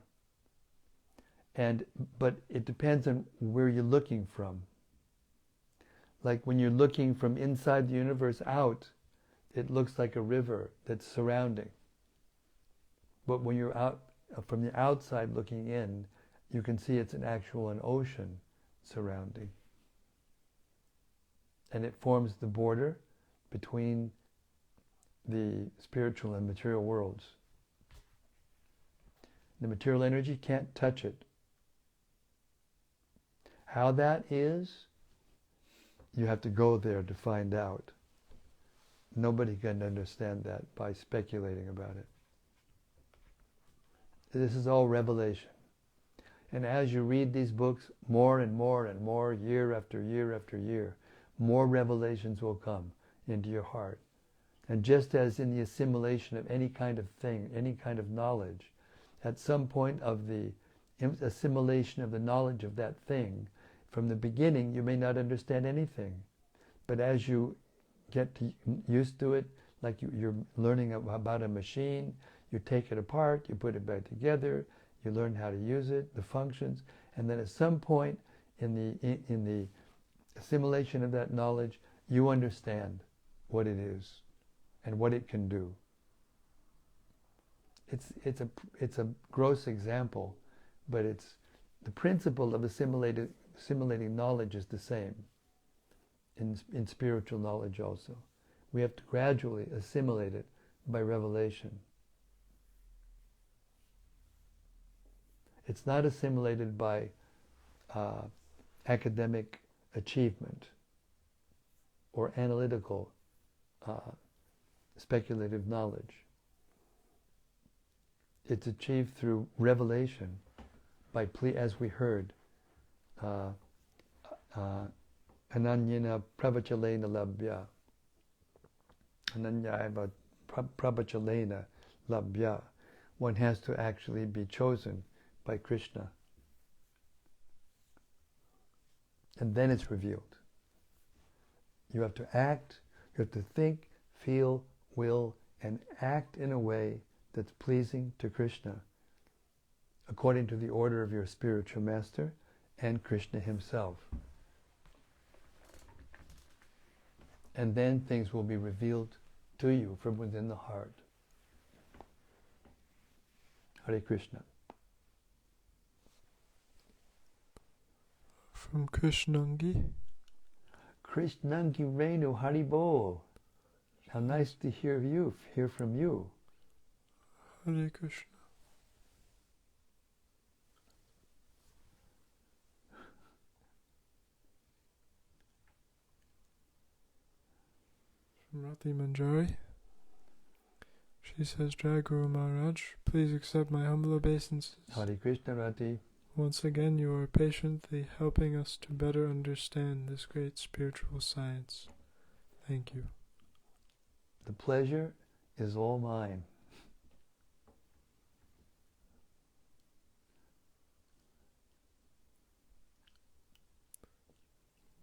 But it depends on where you're looking from. Like when you're looking from inside the universe out, it looks like a river that's surrounding. But when you're out from the outside looking in, you can see it's an ocean surrounding. And it forms the border between the spiritual and material worlds. The material energy can't touch it. How that is, you have to go there to find out. Nobody can understand that by speculating about it. This is all revelation. And as you read these books more and more and more, year after year after year, more revelations will come into your heart. And just as in the assimilation of any kind of thing, any kind of knowledge, at some point of the assimilation of the knowledge of that thing, from the beginning you may not understand anything. But as you get used to it, like you're learning about a machine, you take it apart, you put it back together, you learn how to use it, the functions, and then at some point in the assimilation of that knowledge, you understand what it is and what it can do. It's a gross example, but it's the principle of assimilating knowledge is the same in spiritual knowledge also. We have to gradually assimilate it by revelation. It's not assimilated by academic achievement or analytical speculative knowledge. It's achieved through revelation, by as we heard, ananyena pravachalena labhya. Ananyaya pravachalena labhya. One has to actually be chosen by Krishna. And then it's revealed. You have to act, you have to think, feel, will, and act in a way that's pleasing to Krishna, according to the order of your spiritual master and Krishna himself. And then things will be revealed to you from within the heart. Hare Krishna. From Krishnangi. Krishnangi Renu Haribol. How nice to hear from you. Hare Krishna. From Rati Manjari. She says, Jai Guru Maharaj, please accept my humble obeisances. Hare Krishna, Rati. Once again, you are patiently helping us to better understand this great spiritual science. Thank you. The pleasure is all mine.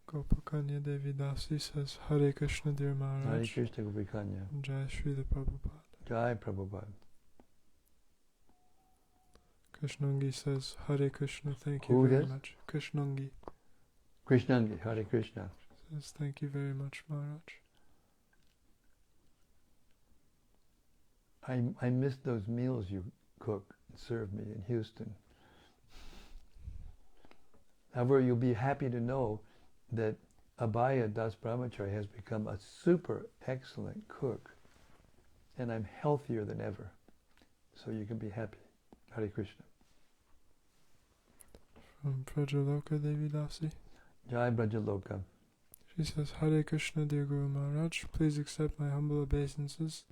Gopakanya Devi Dasi says, Hare Krishna, dear Maharaj. Hare Krishna, Gopakanya. Jai Srila Prabhupada. Jai Prabhupada. Krishnangi says, Hare Krishna, thank Who you very does? much. Krishnangi Krishnangi, Hare Krishna. says, thank you very much, Maharaj. I miss those meals you cook and serve me in Houston. However, you'll be happy to know that Abhaya Das Brahmachari has become a super excellent cook, and I'm healthier than ever. So you can be happy. Hare Krishna. From Prajaloka Devi Dasi. Jai Brajaloka. She says, Hare Krishna, dear Guru Maharaj, please accept my humble obeisances.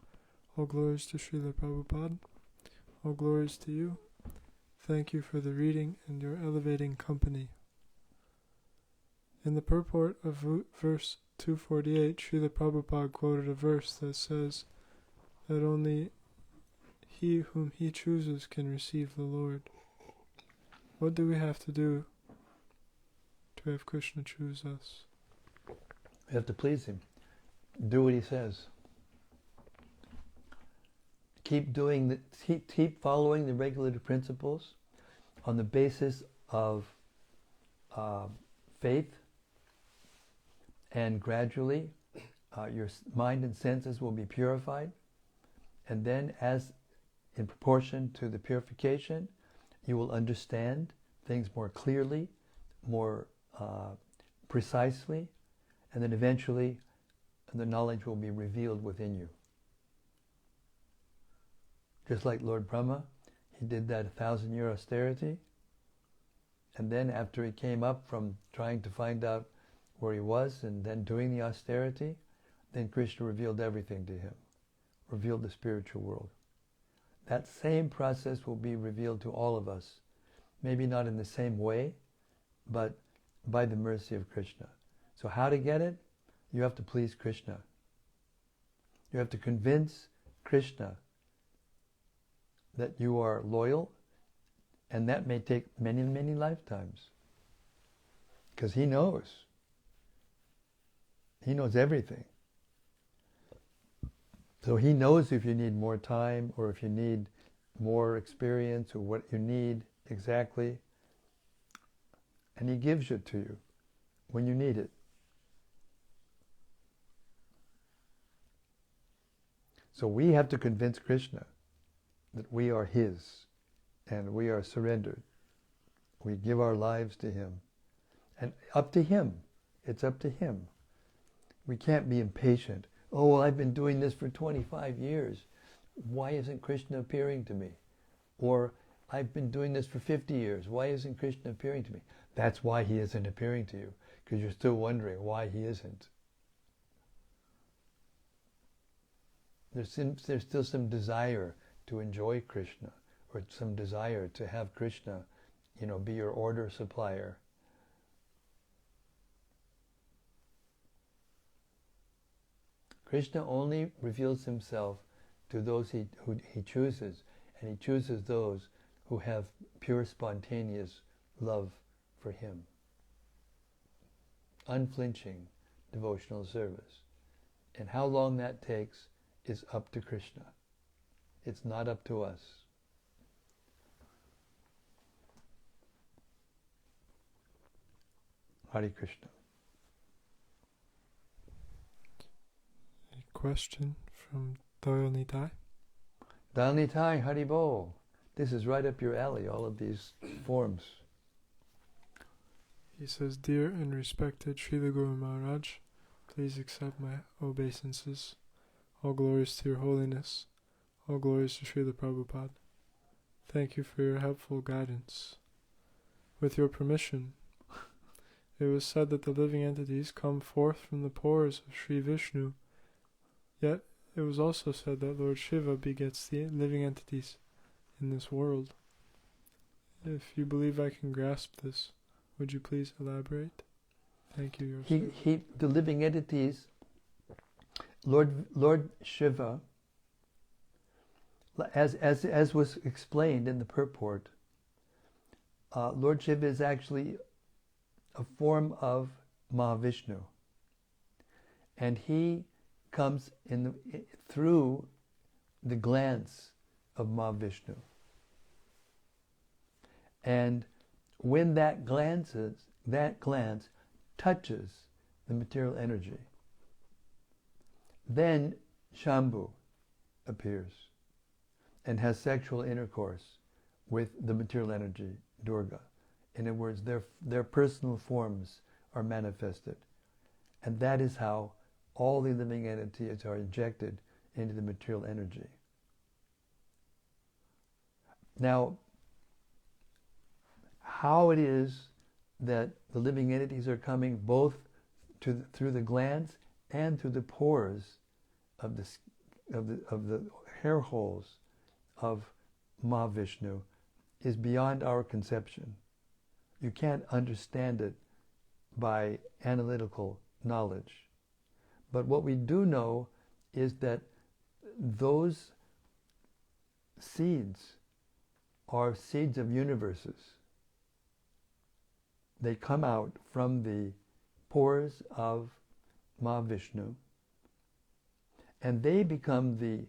All glories to Srila Prabhupada. All glories to you. Thank you for the reading and your elevating company. In the purport of verse 248, Srila Prabhupada quoted a verse that says that only he whom he chooses can receive the Lord. What do we have to do to have Krishna choose us? We have to please him. Do what he says. Keep following the regulative principles on the basis of faith, and gradually your mind and senses will be purified, and then as in proportion to the purification, you will understand things more clearly, more precisely, and then eventually the knowledge will be revealed within you. Just like Lord Brahma, he did that 1,000-year austerity, and then after he came up from trying to find out where he was and then doing the austerity, then Krishna revealed everything to him, revealed the spiritual world. That same process will be revealed to all of us, maybe not in the same way, but by the mercy of Krishna. So how to get it? You have to please Krishna. You have to convince Krishna that you are loyal, and that may take many, many lifetimes. Because he knows. He knows everything. So he knows if you need more time, or if you need more experience, or what you need exactly. And he gives it to you when you need it. So we have to convince Krishna that we are his, and we are surrendered. We give our lives to him. And up to him. It's up to him. We can't be impatient. Oh, well, I've been doing this for 25 years. Why isn't Krishna appearing to me? Or, I've been doing this for 50 years. Why isn't Krishna appearing to me? That's why he isn't appearing to you, because you're still wondering why he isn't. There's still some desire to enjoy Krishna, or some desire to have Krishna, be your order supplier. Krishna only reveals himself to those who he chooses, and he chooses those who have pure, spontaneous love for him. Unflinching devotional service. And how long that takes is up to Krishna. It's not up to us. Hare Krishna. A question from Doyle Nitai. Doyle Nitai, Hari Bol. This is right up your alley, all of these forms. He says, Dear and respected Srila Guru Maharaj, please accept my obeisances. All glories to your holiness. All glories to Srila Prabhupada. Thank you for your helpful guidance. With your permission, it was said that the living entities come forth from the pores of Sri Vishnu. Yet, it was also said that Lord Shiva begets the living entities in this world. If you believe I can grasp this, would you please elaborate? Thank you, your servant. The living entities, Lord Shiva, as was explained in the purport, Lord Shiva is actually a form of Mahavishnu, and he comes through the glance of Mahavishnu. And when that glance touches the material energy, then Shambhu appears. and has sexual intercourse with the material energy, Durga. In other words, their personal forms are manifested. And that is how all the living entities are injected into the material energy. Now, how it is that the living entities are coming both through the glands and through the pores of the hair holes of Mahavishnu is beyond our conception. You can't understand it by analytical knowledge. But what we do know is that those seeds are seeds of universes. They come out from the pores of Mahavishnu, and they become the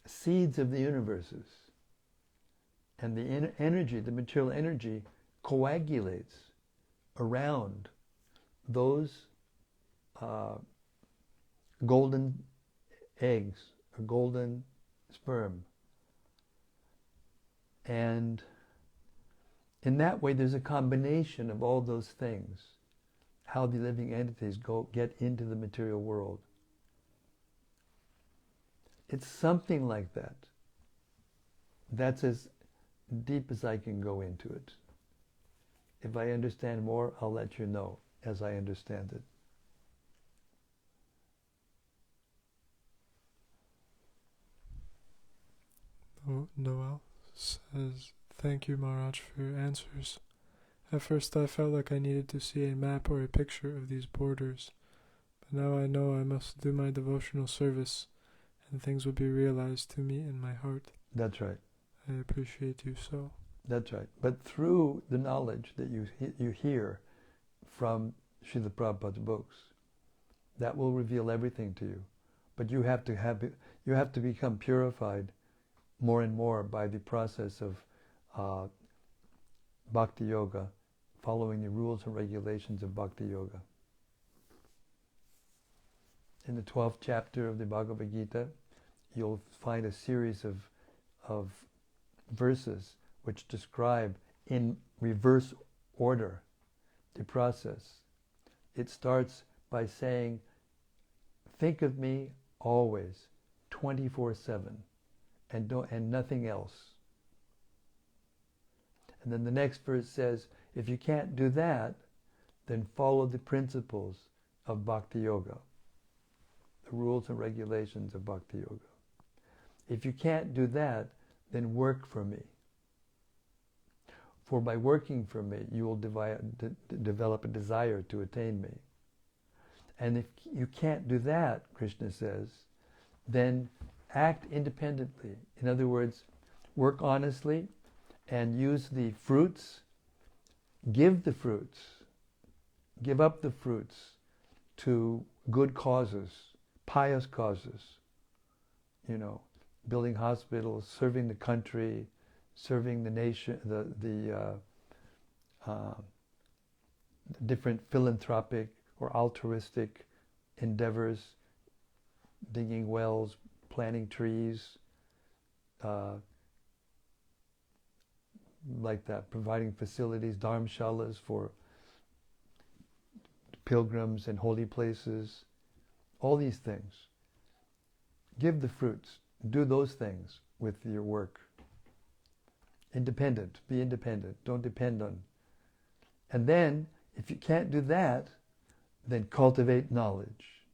seeds of the universes. And the energy, the material energy, coagulates around those golden eggs, or golden sperm. And in that way, there's a combination of all those things, how the living entities get into the material world. It's something like that. That's as deep as I can go into it. If I understand more, I'll let you know as I understand it. Noel says, "Thank you, Maharaj, for your answers. At first I felt like I needed to see a map or a picture of these borders, but now I know I must do my devotional service and things will be realized to me in my heart." That's right. I appreciate you so. That's right. But through the knowledge that you hear from Srila Prabhupada's books, that will reveal everything to you. But you have to become purified more and more by the process of Bhakti Yoga, following the rules and regulations of Bhakti Yoga. In the 12th chapter of the Bhagavad Gita, you'll find a series of verses which describe in reverse order the process. It starts by saying, think of me always, 24/7, and nothing else. And then the next verse says, if you can't do that, then follow the principles of Bhakti Yoga, the rules and regulations of Bhakti Yoga. If you can't do that, then work for me. For by working for me, you will develop a desire to attain me. And if you can't do that, Krishna says, then act independently. In other words, work honestly and use the fruits, give the fruits, give up the fruits to good causes, pious causes, building hospitals, serving the country, serving the nation, the different philanthropic or altruistic endeavors, digging wells, planting trees, like that, providing facilities, dharmshalas for pilgrims and holy places, all these things. Give the fruits. Do those things with your work. Independent. Be independent. Don't depend on. And then, if you can't do that, then cultivate knowledge.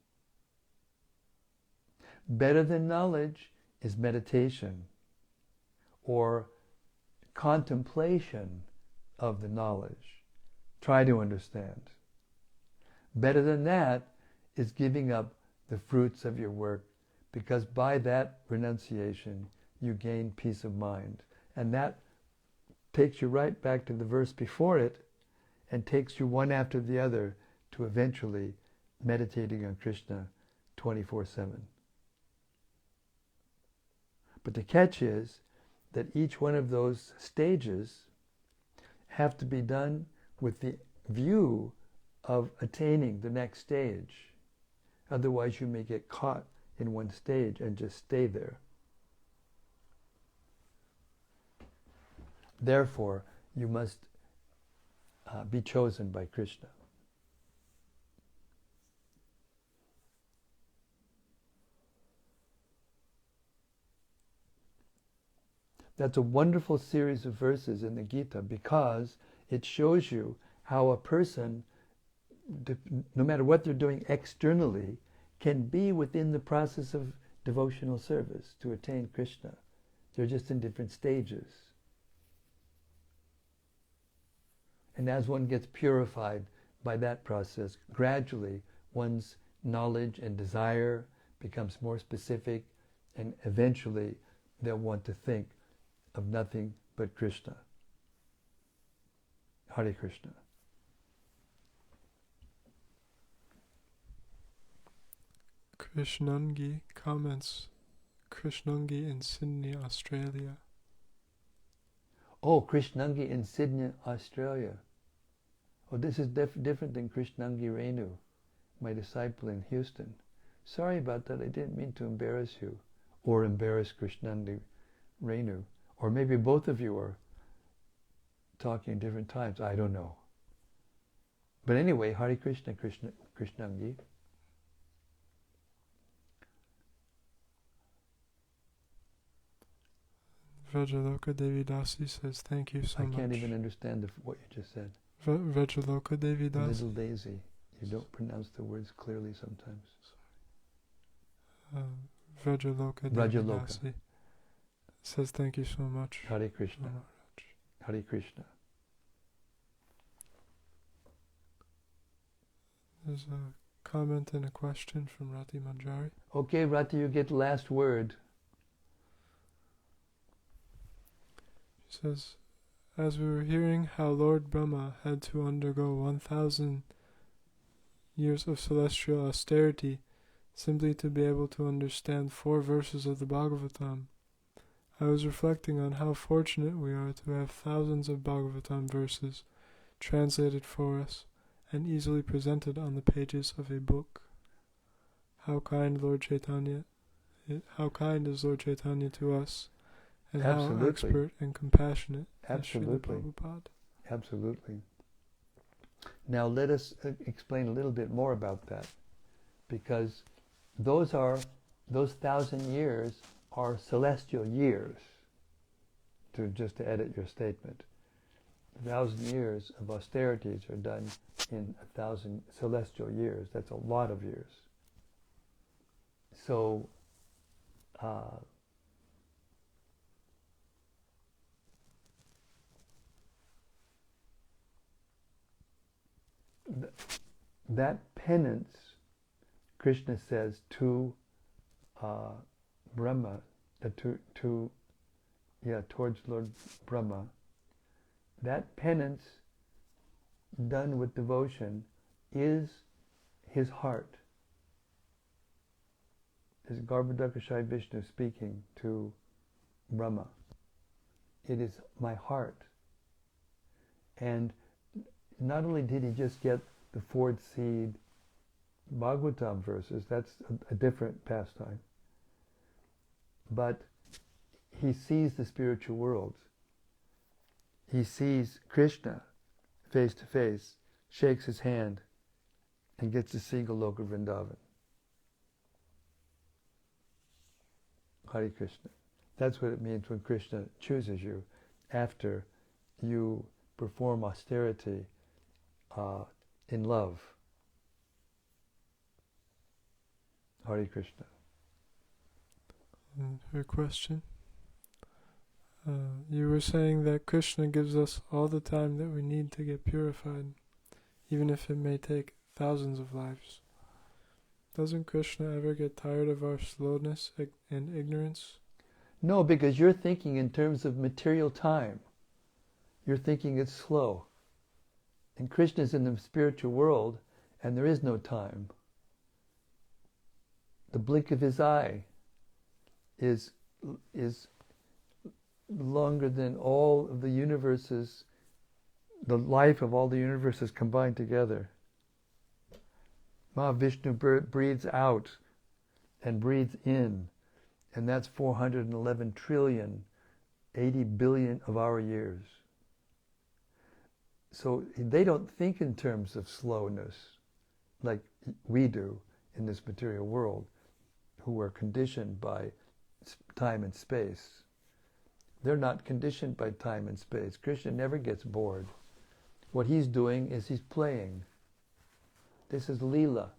Better than knowledge is meditation or contemplation of the knowledge. Try to understand. Better than that is giving up the fruits of your work, because by that renunciation you gain peace of mind. And that takes you right back to the verse before it and takes you one after the other to eventually meditating on Krishna 24/7. But the catch is that each one of those stages have to be done with the view of attaining the next stage. Otherwise you may get caught in one stage and just stay there. Therefore, you must be chosen by Krishna. That's a wonderful series of verses in the Gita because it shows you how a person, no matter what they're doing externally, can be within the process of devotional service to attain Krishna. They're just in different stages. And as one gets purified by that process, gradually one's knowledge and desire becomes more specific, and eventually they'll want to think of nothing but Krishna. Hare Krishna. Krishnangi comments, Krishnangi in Sydney, Australia. Oh, Krishnangi in Sydney, Australia. Oh, this is different than Krishnangi Renu, my disciple in Houston. Sorry about that, I didn't mean to embarrass you, or embarrass Krishnangi Renu. Or maybe both of you are talking at different times, I don't know. But anyway, Hare Krishna, Krishnangi. Vrajaloka Devi Dasi says, thank you so much. I can't even understand what you just said. Vrajaloka Devi Dasi. Little Daisy. You don't pronounce the words clearly sometimes. Vrajaloka Devi Dasi says, thank you so much. Hare Krishna. Hare Krishna. There's a comment and a question from Rati Manjari. Okay, Rati, you get last word. She says, as we were hearing how Lord Brahma had to undergo 1,000 years of celestial austerity simply to be able to understand 4 verses of the Bhagavatam, I was reflecting on how fortunate we are to have thousands of Bhagavatam verses translated for us and easily presented on the pages of a book. How kind is Lord Chaitanya to us, and Absolutely. how expert and compassionate Absolutely. is Srila Prabhupada. Absolutely. Now let us explain a little bit more about that, because those 1,000 years are celestial years, to edit your statement. 1,000 years of austerities are done in 1,000 celestial years. That's a lot of years. So, that penance, Krishna says to Brahma, towards Lord Brahma, that penance done with devotion is his heart. Is Garbhodakashai Vishnu speaking to Brahma. It is my heart. And not only did he just get the 4th seed Bhagavatam verses, that's a different pastime, but he sees the spiritual world. He sees Krishna face to face, shakes his hand, and gets to see Goloka Vrindavan. Hare Krishna. That's what it means when Krishna chooses you after you perform austerity in love. Hare Krishna. Her question. You were saying that Krishna gives us all the time that we need to get purified, even if it may take thousands of lives. Doesn't Krishna ever get tired of our slowness and ignorance? No, because you're thinking in terms of material time. You're thinking it's slow. And Krishna's in the spiritual world, and there is no time. The blink of his eye is longer than all of the universes, the life of all the universes combined together. Mahavishnu breathes out, and breathes in, and that's 411 trillion, 80 billion of our years. So they don't think in terms of slowness like we do in this material world, who are conditioned by time and space. They're not conditioned by time and space. Krishna never gets bored. What he's doing is he's playing. This is lila.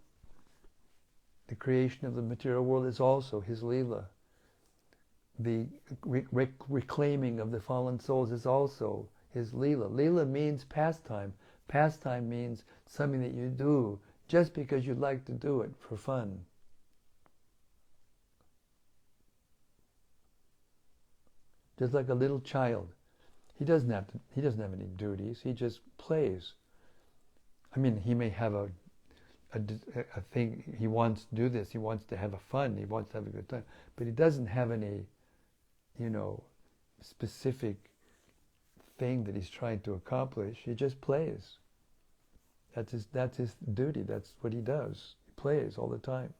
The creation of the material world is also his lila. The reclaiming of the fallen souls is also his lila. Lila means pastime. Pastime means something that you do just because you like to do it for fun. Just like a little child. He doesn't have any duties. He just plays. I mean, he may have a thing, he wants to do this, he wants to have a fun, he wants to have a good time, but he doesn't have any, specific thing that he's trying to accomplish. He just plays. That's his duty. That's what he does. He plays all the time.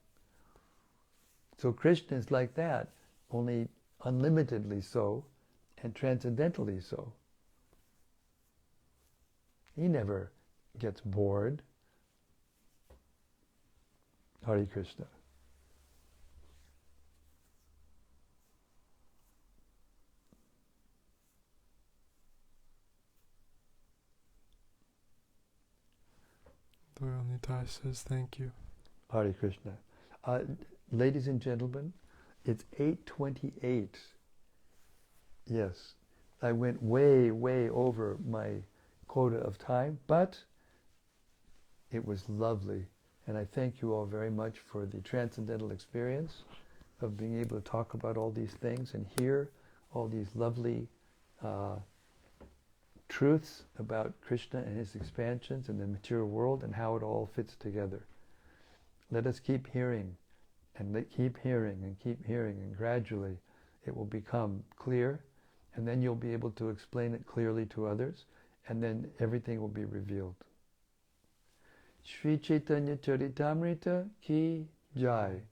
So Krishna is like that, only unlimitedly so and transcendentally so. He never gets bored. Hare Krishna. Loyal Nitai says thank you. Hare Krishna. Ladies and gentlemen, it's 8:28. Yes, I went way, way over my quota of time, but it was lovely. And I thank you all very much for the transcendental experience of being able to talk about all these things and hear all these lovely truths about Krishna and his expansions and the material world and how it all fits together. Let us keep hearing and keep hearing and keep hearing, and gradually it will become clear, and then you'll be able to explain it clearly to others, and then everything will be revealed. Shri Caitanya-caritämrta ki jai.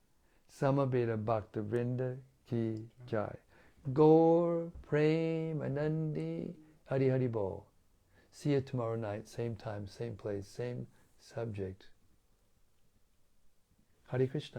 Samaveta Bhakta Vrinda ki jai. Gaur Prem Anandi Hari Hari Bol. See you tomorrow night, same time, same place, same subject. Hare Krishna.